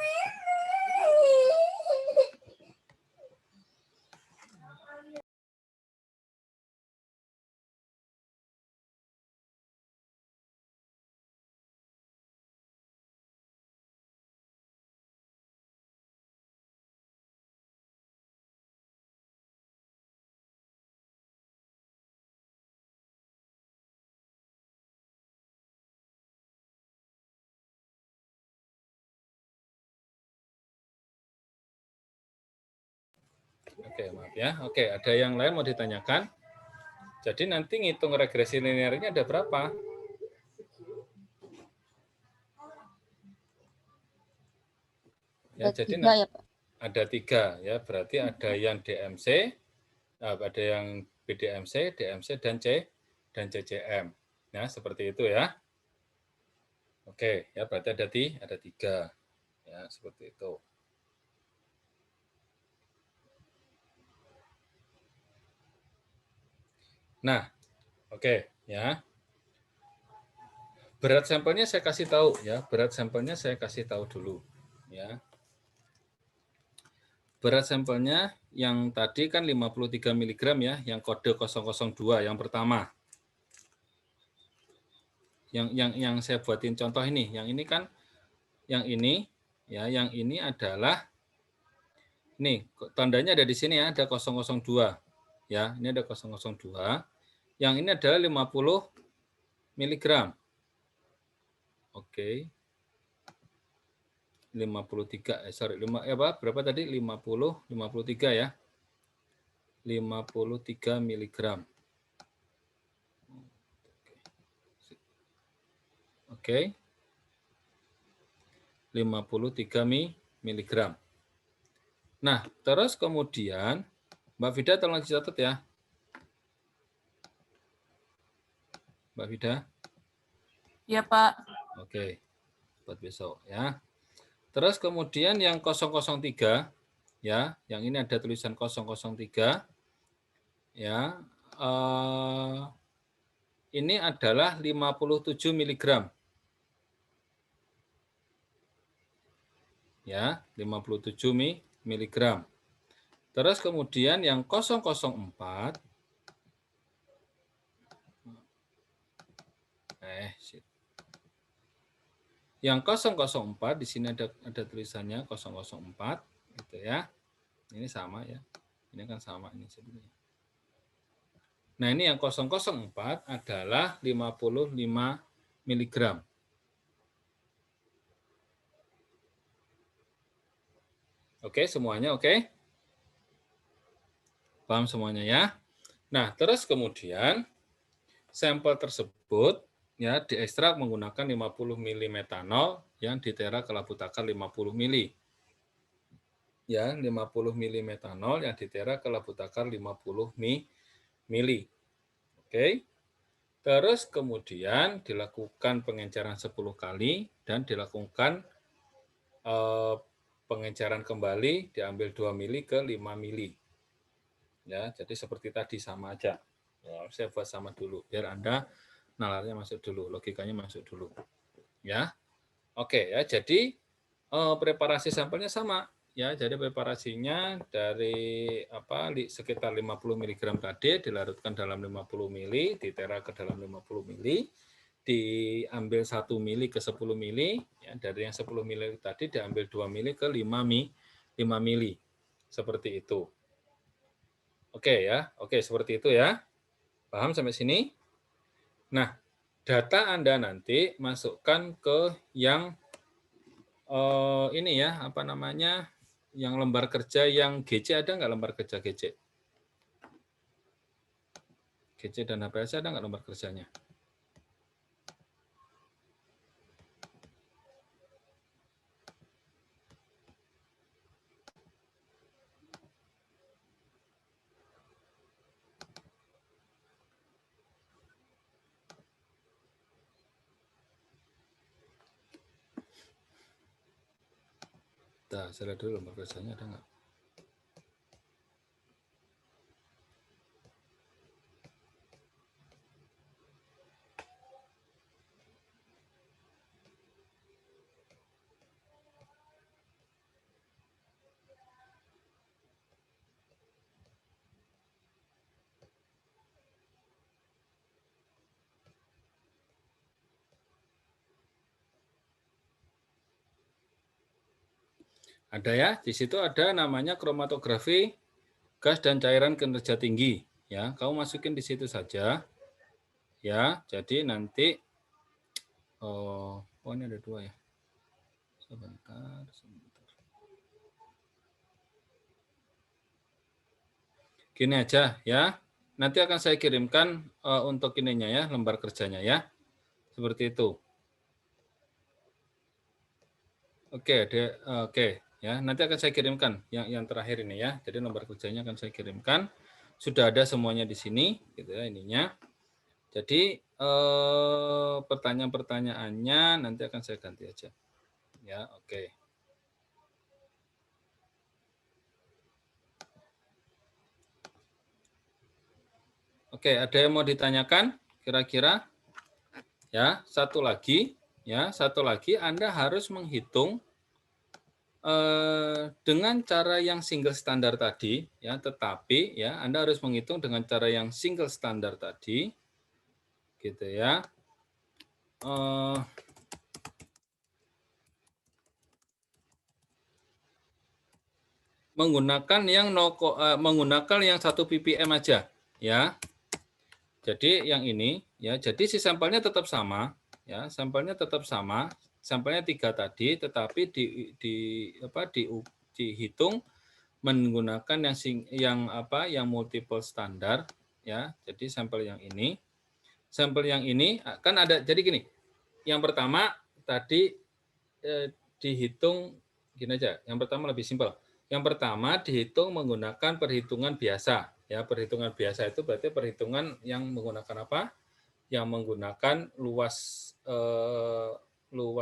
Oke, maaf ya. Oke, ada yang lain mau ditanyakan? Jadi nanti ngitung regresi linearnya ada berapa? Ya, Ada jadi 3 ya, Pak? ada 3 ya. Berarti ada yang DMC, ada yang BDMC, DMC dan CCM. Ya, seperti itu ya. Oke, ya berarti ada 3. Ya, seperti itu. Nah, oke ya. Berat sampelnya saya kasih tahu ya. Berat sampelnya saya kasih tahu dulu ya. Berat sampelnya yang tadi kan 53 mg ya, yang kode 002 yang pertama. Yang saya buatin contoh ini, yang ini kan yang ini ya, yang ini adalah nih, tandanya ada di sini ya, ada 002. Ya, ini ada 002. Yang ini adalah 50 mg. Oke. 53 berapa tadi? 53 ya. 53 mg. Oke. 53 mg. Nah, terus kemudian Mbak Vida tolong dicatat ya. Mbak Vida? Iya, Pak. Oke. Buat besok ya. Terus kemudian yang 003 ya, yang ini ada tulisan 003 ya. Ini adalah 57 mg. Ya, 57 mg. Terus kemudian yang 004 yang 004 di sini ada tulisannya 004 gitu ya. Ini sama ya. Ini kan sama ini sebenarnya. Nah, ini yang 004 adalah 55 mg. Oke, semuanya oke? Paham semuanya ya? Nah, terus kemudian sampel tersebut ya diekstrak menggunakan 50 ml metanol yang ditera ke labu takar 50 ml. Ya, 50 ml metanol yang ditera ke labu takar 50 ml. Oke. Terus kemudian dilakukan pengenceran 10 kali dan dilakukan pengenceran kembali, diambil 2 mili ke 5 mili. Ya, jadi seperti tadi sama aja. Ya, saya buat sama dulu biar Anda nalarnya masuk dulu, logikanya masuk dulu. Ya. Oke ya, jadi preparasi sampelnya sama ya. Jadi preparasinya dari sekitar 50 mg tadi dilarutkan dalam 50 mili, ditera ke dalam 50 mili, diambil 1 mili ke 10 mili, ya, dari yang 10 mili tadi diambil 2 mili ke 5 mili. Seperti itu. Oke ya, oke seperti itu ya. Paham sampai sini? Nah, data Anda nanti masukkan ke yang ini ya, yang lembar kerja yang GC ada nggak lembar kerja GC? GC dan HPLC ada nggak lembar kerjanya? Nah, saya lihat dulu lembar kerjanya ada nggak? Ada ya, di situ ada namanya kromatografi gas dan cairan kinerja tinggi. Ya, kamu masukin di situ saja. Ya, jadi nanti oh ini ada 2 ya. Sebentar. Gini aja ya. Nanti akan saya kirimkan untuk ininya ya, lembar kerjanya ya. Seperti itu. Oke, oke. Ya, nanti akan saya kirimkan yang terakhir ini ya. Jadi lembar kerjanya akan saya kirimkan. Sudah ada semuanya di sini, gitu ya ininya. Jadi pertanyaan-pertanyaannya nanti akan saya ganti aja. Ya, oke. Oke, ada yang mau ditanyakan kira-kira? Ya, satu lagi Anda harus menghitung dengan cara yang single standar tadi, ya, tetapi ya Anda harus menghitung dengan cara yang single standar tadi, gitu ya. Menggunakan yang 1 ppm aja, ya. Jadi yang ini, ya, jadi si sampelnya tetap sama, ya, sampelnya 3 tadi, tetapi dihitung menggunakan yang multiple standar, ya. Jadi sampel yang ini kan ada. Jadi gini, yang pertama tadi dihitung gini aja. Yang pertama lebih simpel. Yang pertama dihitung menggunakan perhitungan biasa. Ya, perhitungan biasa itu berarti perhitungan yang menggunakan apa? Yang menggunakan luas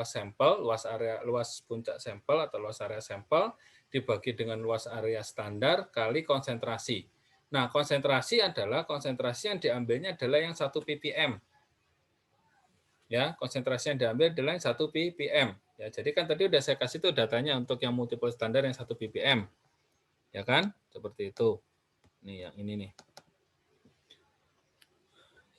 sampel, luas puncak sampel atau luas area sampel dibagi dengan luas area standar kali konsentrasi. Nah, konsentrasi yang diambilnya adalah yang 1 ppm. Ya, konsentrasi yang diambil adalah yang 1 ppm. Ya, jadi kan tadi udah saya kasih tuh datanya untuk yang multiple standar yang 1 ppm. Ya kan? Seperti itu. Nih yang ini nih.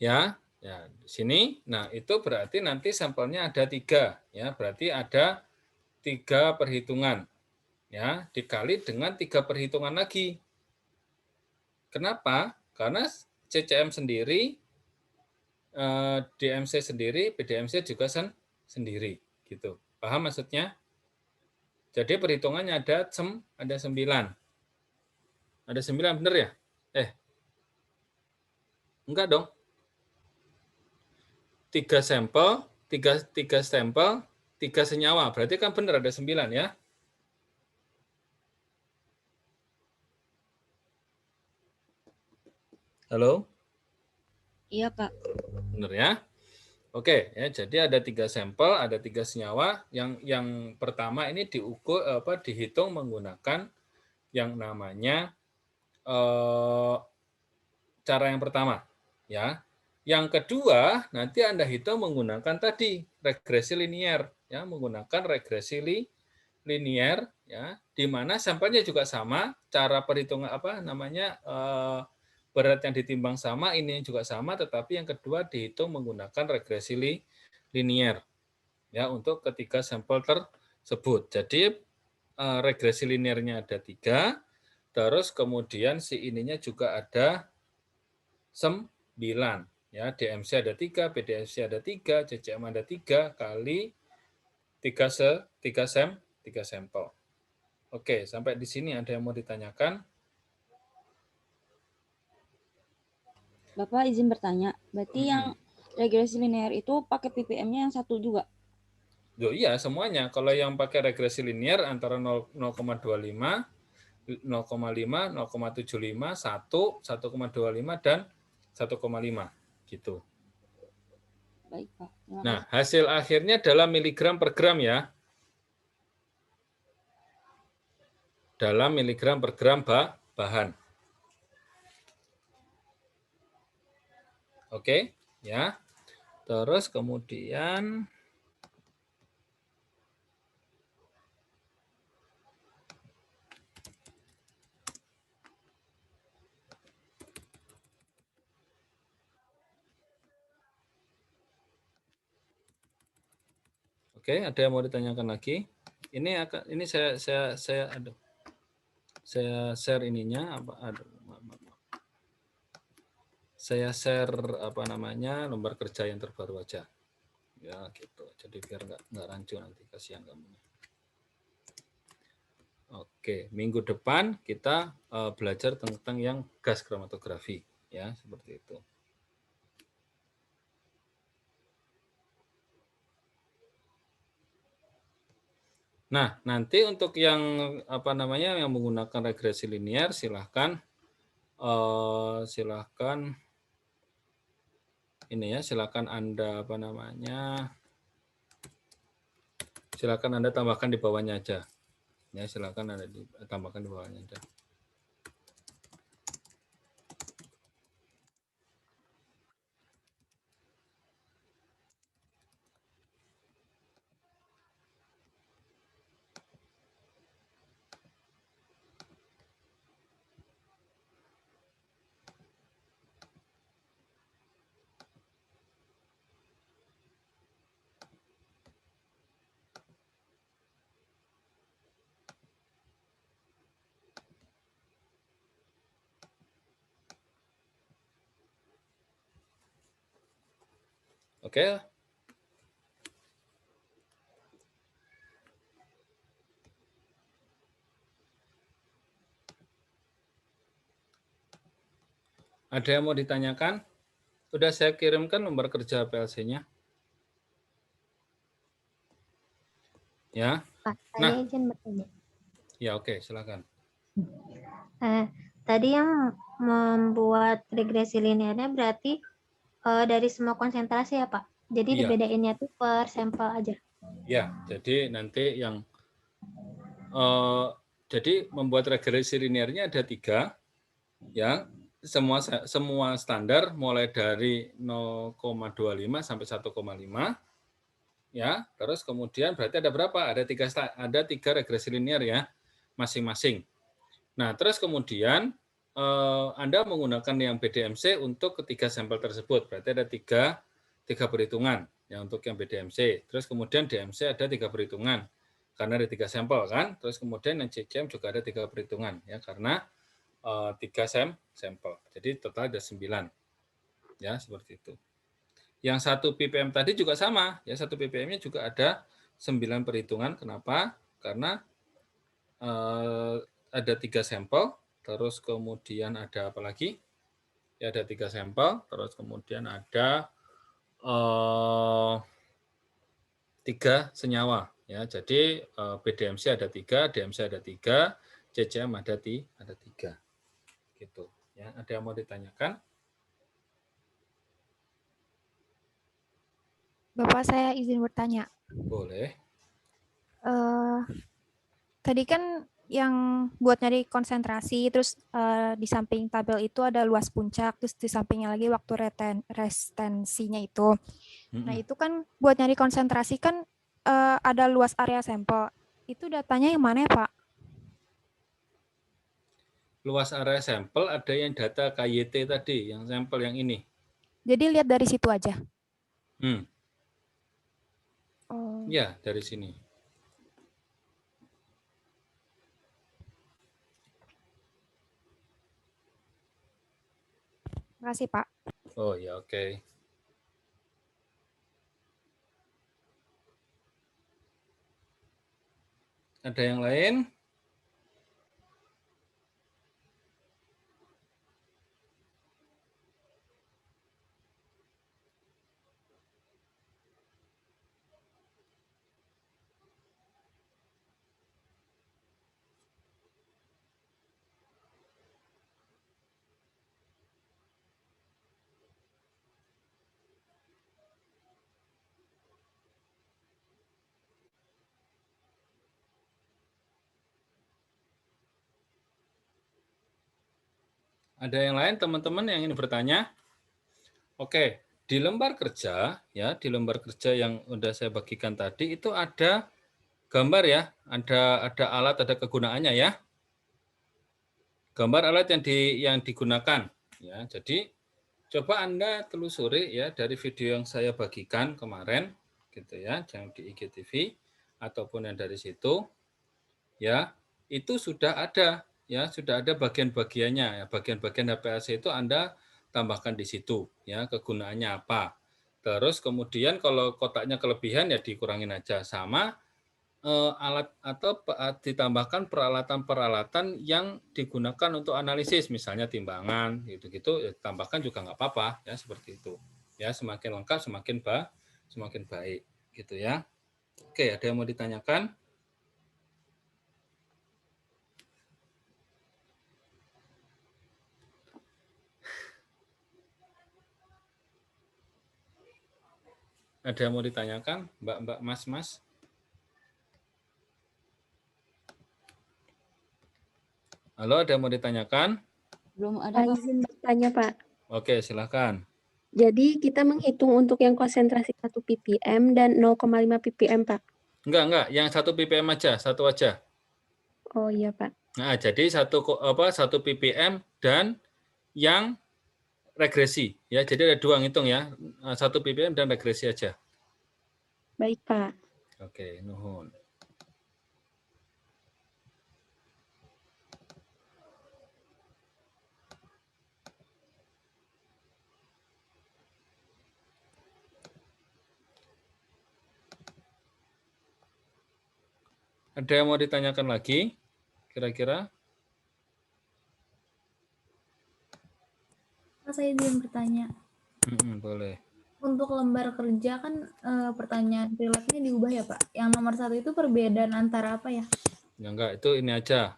Ya, di sini. Nah, itu berarti nanti sampelnya ada 3, ya. Berarti ada 3 perhitungan. Ya, dikali dengan 3 perhitungan lagi. Kenapa? Karena CCM sendiri, DMC sendiri, PDMC juga sendiri, gitu. Paham maksudnya? Jadi perhitungannya ada 9. Ada 9 benar ya? Enggak dong. 3 sampel, 3 senyawa. Berarti kan benar ada 9 ya? Halo? Iya, Pak. Benar ya? Oke, ya, jadi ada 3 sampel, ada 3 senyawa. Yang pertama ini dihitung menggunakan yang namanya cara yang pertama, ya. Yang kedua, nanti Anda hitung menggunakan tadi regresi linier, ya, menggunakan regresi linier, ya, di mana sampelnya juga sama, cara perhitungan berat yang ditimbang sama, ini juga sama, tetapi yang kedua dihitung menggunakan regresi linier, ya, untuk ketiga sampel tersebut. Jadi regresi liniernya ada 3, terus kemudian si ininya juga ada 9. Ya, DMC ada 3, PDMC ada 3, CCM ada 3 kali 3 sampel. Oke, sampai di sini ada yang mau ditanyakan? Bapak izin bertanya, berarti yang regresi linear itu pakai ppm-nya yang 1 juga? Iya, semuanya. Kalau yang pakai regresi linear antara 0,25, 0,5, 0,75, 1, 1,25, dan 1,5. Gitu. Baik, Pak. Nah, hasil akhirnya dalam miligram per gram ya. dalam miligram per gram bahan. Oke, ya. Terus kemudian oke, ada yang mau ditanyakan lagi? Ini saya share ininya saya share lembar kerja yang terbaru aja. Ya, gitu. Jadi biar nggak rancu nanti, kasihan kamu. Oke, minggu depan kita belajar tentang yang gas kromatografi, ya, seperti itu. Nah, nanti untuk yang yang menggunakan regresi linear silahkan silakan Anda silakan Anda tambahkan di bawahnya aja. Ya, silakan Anda tambahkan di bawahnya aja. Oke. Ada yang mau ditanyakan? Sudah saya kirimkan lembar kerja PLC-nya. Ya. Pak, saya izin bertanya. Ya, oke, silakan. Tadi yang membuat regresi linearnya berarti dari semua konsentrasi ya, Pak? Jadi Iya. dibedainnya tuh per sampel aja. Ya, jadi nanti yang jadi membuat regresi linearnya ada 3, ya. Semua standar mulai dari 0,25 sampai 1,5, ya. Terus kemudian berarti ada berapa? Ada 3 regresi linear ya, masing-masing. Nah, terus kemudian Anda menggunakan yang BDMC untuk ketiga sampel tersebut. Berarti ada tiga perhitungan ya untuk yang BDMC. Terus kemudian DMC ada 3 perhitungan karena ada 3 sampel kan. Terus kemudian yang CCM juga ada 3 perhitungan ya karena 3 sampel. Jadi total ada 9. Ya, seperti itu. Yang 1 ppm tadi juga sama, ya 1 ppm-nya juga ada 9 perhitungan. Kenapa? Karena ada 3 sampel, terus kemudian ada apa lagi? Ya, ada 3 sampel, terus kemudian ada 3 senyawa. Ya, jadi BDMC ada 3, DMC ada 3, CCM ada 3. Gitu. Ya, ada yang mau ditanyakan? Bapak, saya izin bertanya. Boleh. Tadi kan yang buat nyari konsentrasi, terus di samping tabel itu ada luas puncak, terus di sampingnya lagi waktu restensinya itu. Nah, itu kan buat nyari konsentrasi kan ada luas area sampel. Itu datanya yang mana ya, Pak? Luas area sampel ada yang data KYT tadi, yang sampel yang ini. Jadi lihat dari situ aja? Ya, dari sini. Terima kasih, Pak. Oh ya, oke. Ada yang lain? Ada yang lain teman-teman yang ingin bertanya? Oke, di lembar kerja ya, di lembar kerja yang udah saya bagikan tadi itu ada gambar ya, ada alat, ada kegunaannya ya. Gambar alat yang digunakan ya. Jadi coba Anda telusuri ya dari video yang saya bagikan kemarin gitu ya, yang di IGTV ataupun yang dari situ ya, itu sudah ada ya, sudah ada bagian-bagiannya ya. Bagian-bagian HPLC itu Anda tambahkan di situ ya, kegunaannya apa. Terus kemudian kalau kotaknya kelebihan ya dikurangin aja, sama alat atau ditambahkan peralatan-peralatan yang digunakan untuk analisis, misalnya timbangan gitu-gitu ya, tambahkan juga nggak apa-apa ya, seperti itu. Ya, semakin lengkap semakin baik gitu ya. Oke, ada yang mau ditanyakan? Ada yang mau ditanyakan, Mbak-mbak, Mas-mas? Halo, ada yang mau ditanyakan? Belum ada, Pak. Izin bertanya, Pak. Oke, silakan. Jadi kita menghitung untuk yang konsentrasi 1 ppm dan 0,5 ppm, Pak. Enggak, yang 1 ppm aja, satu aja. Oh iya, Pak. Nah, jadi 1 ppm dan yang regresi ya. Jadi ada 2 ngitung ya. 1 ppm dan regresi aja. Baik, Pak. Oke, nuhun. Ada yang mau ditanyakan lagi? Kira-kira? Saya izin bertanya. Boleh. Untuk lembar kerja kan pertanyaan perilakunya diubah ya Pak. Yang nomor 1 itu perbedaan antara apa ya? Ya enggak, itu ini aja.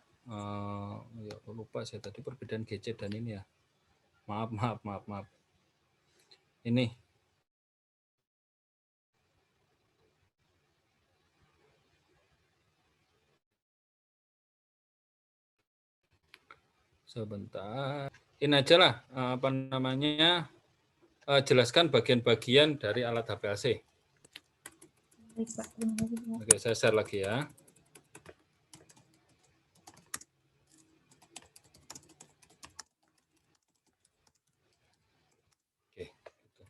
Ya, lupa saya tadi perbedaan GC dan ini ya. Maaf. Ini. Sebentar. Ini aja lah, apa namanya, jelaskan bagian-bagian dari alat HPLC. Baik, Pak. Terima kasih, Pak. Oke, saya share lagi ya. Oke. Gitu.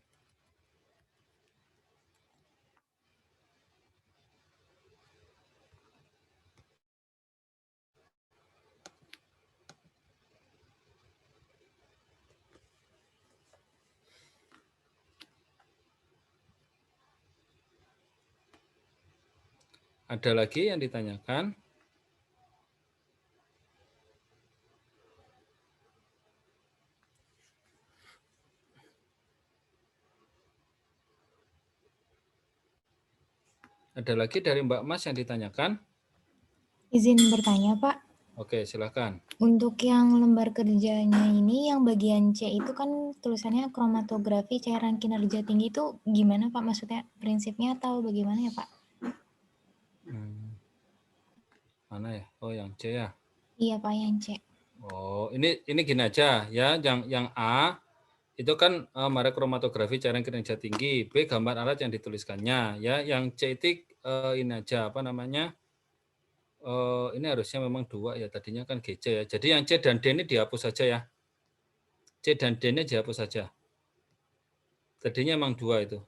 Ada lagi yang ditanyakan? Ada lagi dari Mbak Mas yang ditanyakan? Izin bertanya, Pak. Oke, silakan. Untuk yang lembar kerjanya ini, yang bagian C itu kan tulisannya kromatografi cairan kinerja tinggi itu gimana Pak? Maksudnya prinsipnya atau bagaimana ya Pak? Mana ya? Oh, yang C ya? Iya Pak, yang C. Oh, ini gini aja ya. Yang A itu kan merek kromatografi cairan kinerja tinggi. B gambar alat yang dituliskannya. Ya, yang C itu ini aja apa namanya? Ini harusnya memang 2 ya. Tadinya kan GC ya. Jadi yang C dan D ini dihapus saja ya. C dan D ini dihapus saja. Tadinya memang 2 itu.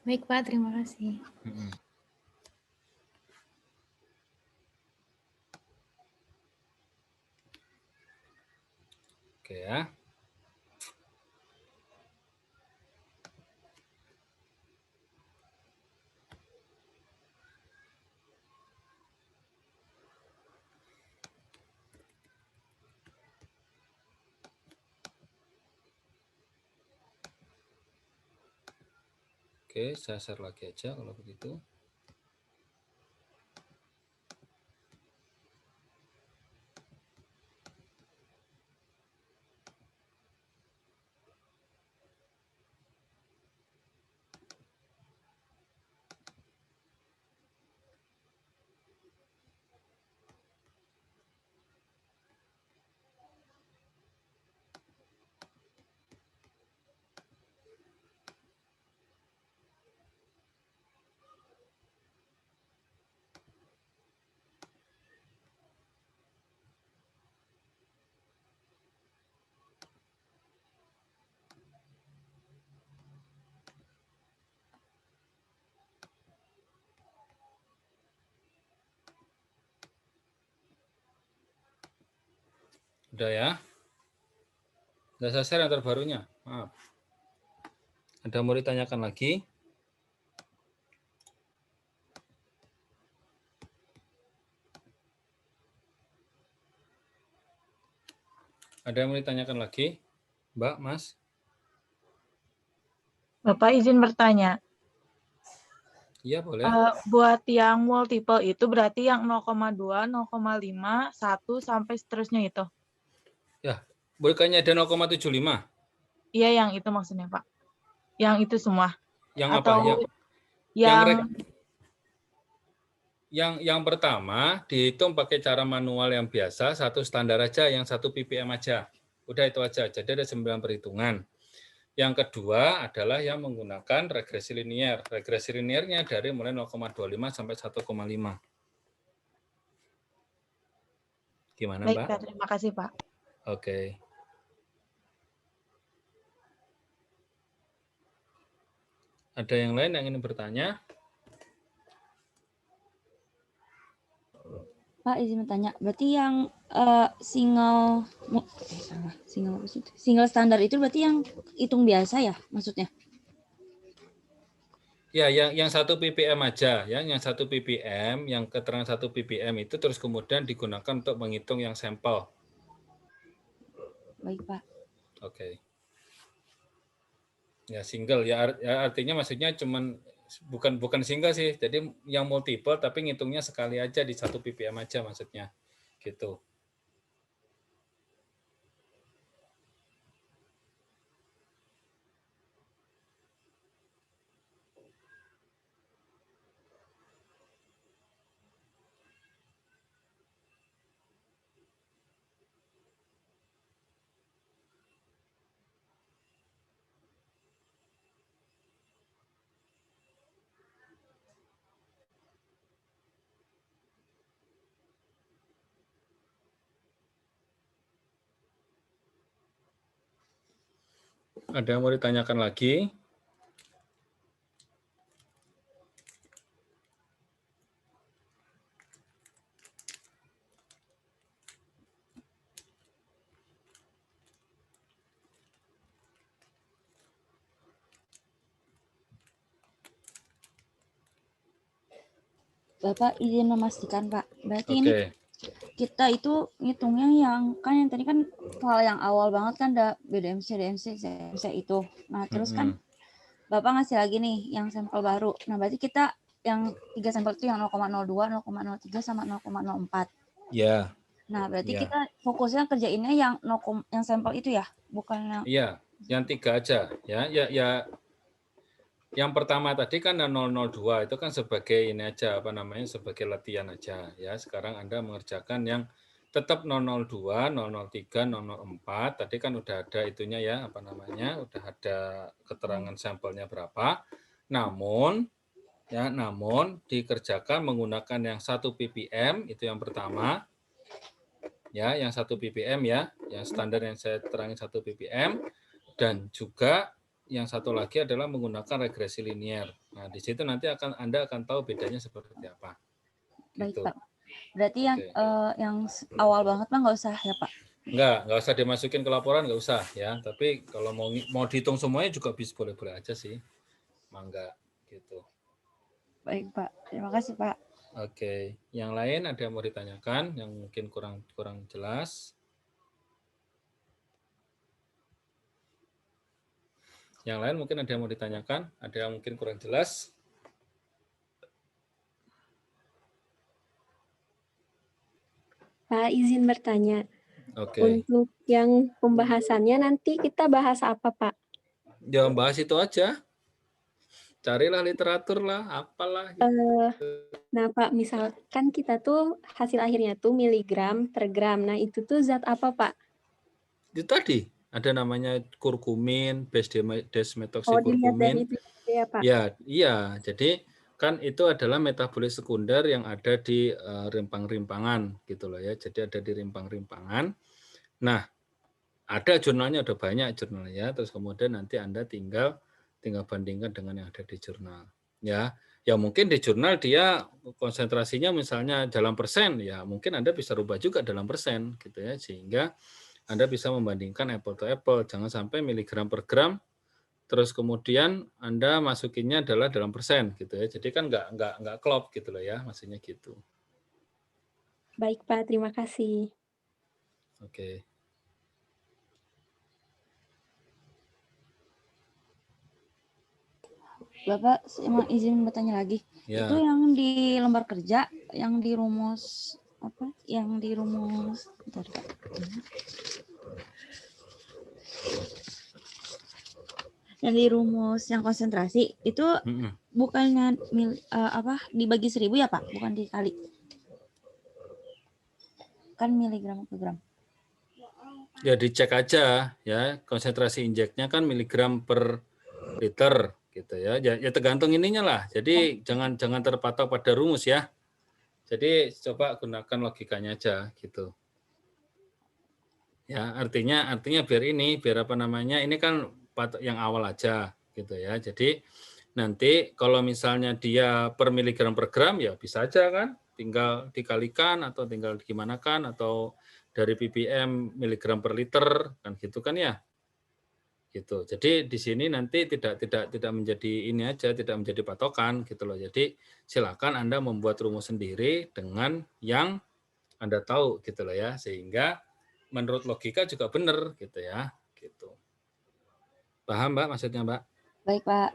Baik Pak, terima kasih. Oke ya. Oke, saya share lagi aja kalau begitu. Udah ya? Udah selesai yang terbarunya? Maaf. Ada mau ditanyakan lagi? Ada yang mau ditanyakan lagi? Mbak, Mas? Bapak izin bertanya. Iya, boleh. Buat yang multiple itu berarti yang 0,2, 0,5, 1 sampai seterusnya itu. Ya, bukannya ada 0,75? Iya, yang itu maksudnya, Pak. Yang itu semua. Yang Atau apa? Yang pertama dihitung pakai cara manual yang biasa, satu standar aja, yang 1 ppm aja. Udah itu aja. Jadi ada 9 perhitungan. Yang kedua adalah yang menggunakan regresi linier. Regresi liniernya dari mulai 0,25 sampai 1,5. Gimana, baik, Mbak? Pak. Terima kasih, Pak. Oke. Ada yang lain yang ingin bertanya? Pak, izin bertanya. Berarti yang single standar itu berarti yang hitung biasa ya maksudnya? Ya, yang 1 ppm aja, ya, yang 1 ppm, yang keterangan 1 ppm itu terus kemudian digunakan untuk menghitung yang sampel. Baik, Pak. Oke. Ya, single ya, artinya maksudnya cuman bukan single sih. Jadi yang multiple tapi ngitungnya sekali aja di 1 ppm aja maksudnya. Gitu. Ada yang mau ditanyakan lagi? Bapak izin memastikan, Pak. Berarti Oke. ini kita itu ngitungnya yang tadi kan hal yang awal banget kan ada BDMC, DMC, CMC itu. Nah, terus kan Bapak ngasih lagi nih yang sampel baru. Nah, berarti kita yang 3 sampel itu yang 0,02, 0,03 sama 0,04. Ya. Nah, berarti Ya. kita fokusnya kerjainnya yang sampel itu ya, bukan yang Iya, yang 3 aja ya. Yang pertama tadi kan 002 itu kan sebagai ini aja sebagai latihan aja ya. Sekarang Anda mengerjakan yang tetap 002, 003, 004. Tadi kan udah ada itunya ya, udah ada keterangan sampelnya berapa. Namun dikerjakan menggunakan yang 1 ppm itu yang pertama. Ya, yang 1 ppm ya, yang standar yang saya terangin 1 ppm, dan juga yang satu lagi adalah menggunakan regresi linier. Nah, di situ nanti Anda akan tahu bedanya seperti apa. Baik, Gitu. Pak. Berarti yang awal banget Pak nggak usah ya, Pak? Nggak usah dimasukin ke laporan, nggak usah ya. Tapi kalau mau dihitung semuanya juga bisa boleh-boleh aja sih. Mangga gitu. Baik, Pak. Terima kasih, Pak. Oke. Yang lain ada yang mau ditanyakan yang mungkin kurang jelas? Yang lain mungkin ada yang mau ditanyakan, ada yang mungkin kurang jelas. Pak, izin bertanya. Oke. Untuk yang pembahasannya nanti kita bahas apa, Pak? Ya, bahas itu aja. Carilah literatur lah, apalah. Nah, Pak, misalkan kita tuh hasil akhirnya tuh miligram per gram. Nah, itu tuh zat apa, Pak? Itu tadi. Ada namanya kurkumin, dilihat dari desmetoksilkurkumin. itu ya, Pak? Ya, iya. Jadi kan itu adalah metabolit sekunder yang ada di rimpang-rimpangan gitu loh ya. Jadi ada di rimpang-rimpangan. Nah, ada jurnalnya, ada banyak jurnalnya. Terus kemudian nanti Anda tinggal bandingkan dengan yang ada di jurnal. Ya, mungkin di jurnal dia konsentrasinya misalnya dalam persen, ya mungkin Anda bisa rubah juga dalam persen gitu ya, sehingga Anda bisa membandingkan apple to apple. Jangan sampai miligram per gram, terus kemudian Anda masukinnya adalah dalam persen gitu ya. Jadi kan nggak klop gitu loh ya, maksudnya gitu. Baik Pak, terima kasih. Oke. Bapak izin bertanya lagi. Ya. Itu yang di lembar kerja, yang di rumus apa? Yang di rumus bentar, Pak. Yang di rumus yang konsentrasi itu bukannya dibagi 1000 ya Pak, bukan dikali. Kan miligram per gram. Ya dicek aja ya, konsentrasi injeknya kan miligram per liter gitu ya. Ya tergantung ininya lah. Jadi jangan terpatok pada rumus ya. Jadi coba gunakan logikanya aja gitu. Ya, artinya biar apa namanya? Ini kan patok yang awal aja gitu ya. Jadi nanti kalau misalnya dia per miligram per gram ya bisa aja kan, tinggal dikalikan atau tinggal gimana kan, atau dari ppm miligram per liter kan gitu kan ya. Gitu. Jadi di sini nanti tidak menjadi ini aja, tidak menjadi patokan gitu loh. Jadi silakan Anda membuat rumus sendiri dengan yang Anda tahu gitu loh ya, sehingga menurut logika juga benar gitu ya, gitu. Paham Mbak maksudnya Mbak? Baik Pak.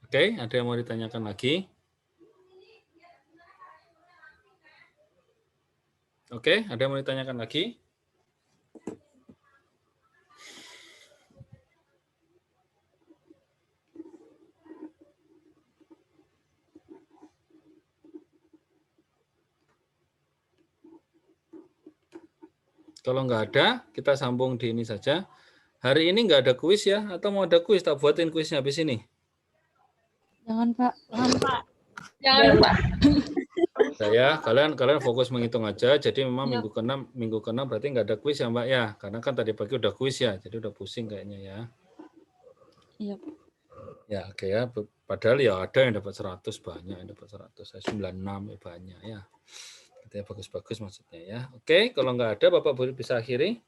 Oke, ada yang mau ditanyakan lagi? Oke, ada yang mau ditanyakan lagi? Kalau nggak ada, kita sambung di ini saja. Hari ini nggak ada kuis ya? Atau mau ada kuis? Tak buatin kuisnya habis ini. Jangan Pak. Jangan Pak. Jangan Pak. Saya kalian fokus menghitung aja. Jadi memang minggu ke-6 berarti nggak ada kuis ya Mbak ya. Karena kan tadi pagi udah kuis ya. Jadi udah pusing kayaknya ya. Iya. Ya oke ya. Padahal ya ada yang dapat 100 banyak, yang dapat 100, 96 ya banyak ya. Itu ya bagus-bagus maksudnya ya. Oke, kalau nggak ada Bapak bisa akhiri.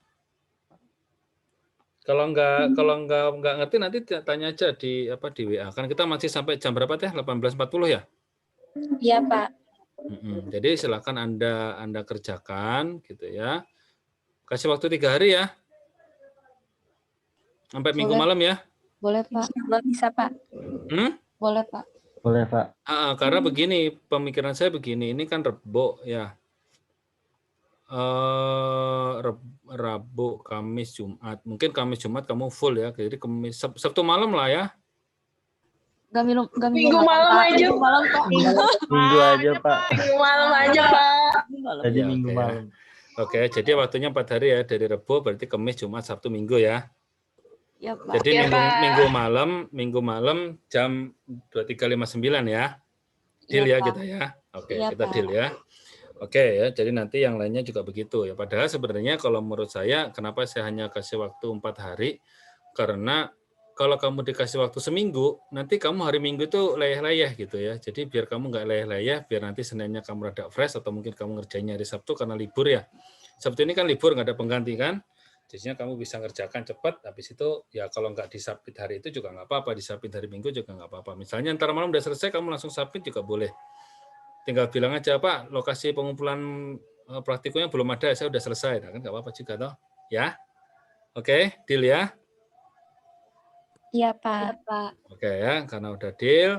Kalau nggak ngerti nanti tanya aja di WA. Kan kita masih sampai jam berapa teh? 18.40 ya? Iya, Pak. Jadi silakan Anda kerjakan gitu ya. Kasih waktu 3 hari ya. Sampai Minggu malam ya. Boleh, Pak. Insyaallah bisa, Pak. Boleh, Pak. Boleh, Pak. Karena begini, pemikiran saya begini, ini kan Rebo ya. Rabu, Kamis, Jumat. Mungkin Kamis, Jumat kamu full ya. Jadi Kamis, Sabtu malam lah ya. Minggu malam aja. Minggu aja, Pak. Minggu malam aja, Pak. Jadi Ya, minggu oke. malam. Oke, jadi waktunya 4 hari ya. Dari Rebo berarti Kamis, Jumat, Sabtu, Minggu ya. Ya, Pak. Jadi Ya, minggu malam jam 23.59 ya. Deal ya Iya, Pak. kita ya. Oke, Iya, kita Pak. deal ya. Oke ya, jadi nanti yang lainnya juga begitu ya. Padahal sebenarnya kalau menurut saya, kenapa saya hanya kasih waktu 4 hari? Karena kalau kamu dikasih waktu seminggu, nanti kamu hari Minggu itu leyeh-leyeh gitu ya. Jadi biar kamu nggak leyeh-leyeh, biar nanti Seninnya kamu rada fresh, atau mungkin kamu ngerjainnya hari Sabtu karena libur ya. Sabtu ini kan libur, nggak ada pengganti kan? Jadinya kamu bisa ngerjakan cepat, habis itu ya kalau nggak disubmit hari itu juga nggak apa-apa, disubmit hari Minggu juga nggak apa-apa. Misalnya ntar malam udah selesai, kamu langsung submit juga boleh. Tinggal bilang aja, Pak, lokasi pengumpulan praktikumnya belum ada, saya udah selesai. Nah, kan nggak apa-apa juga toh. Ya. Oke, deal ya. Iya, Pak. Oke ya, karena udah deal,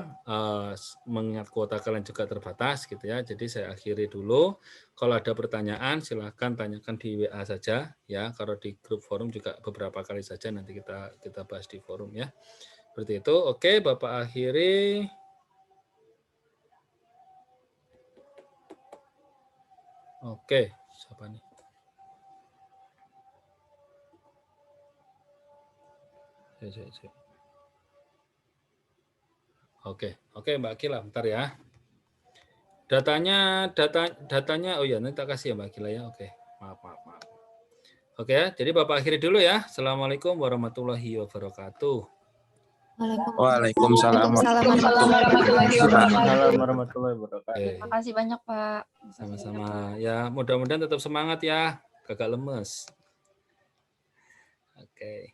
mengingat kuota kalian juga terbatas gitu ya. Jadi saya akhiri dulu. Kalau ada pertanyaan silahkan tanyakan di WA saja ya. Kalau di grup forum juga beberapa kali saja nanti kita bahas di forum ya. Seperti itu. Oke, Bapak akhiri. Oke, siapa nih? Saya. Oke, Mbak Akila, bentar ya. Datanya oh ya nanti tak kasih ya Mbak Gila ya. Oke. Maaf. Oke ya, jadi Bapak akhiri dulu ya. Assalamualaikum warahmatullahi wabarakatuh. Waalaikumsalam warahmatullahi wabarakatuh. Terima kasih banyak Pak. Sama-sama. Ya, mudah-mudahan tetap semangat ya. Kagak lemes. Oke.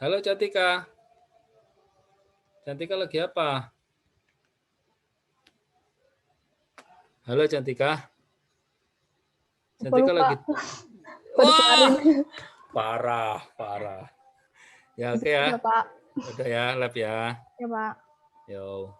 Halo Cantika. Cantika lagi apa? Halo Cantika. Cantika lagi. Wah, parah. Ya oke ya. Ya, Pak. Udah ya, lab ya. Ya, Pak. Yo.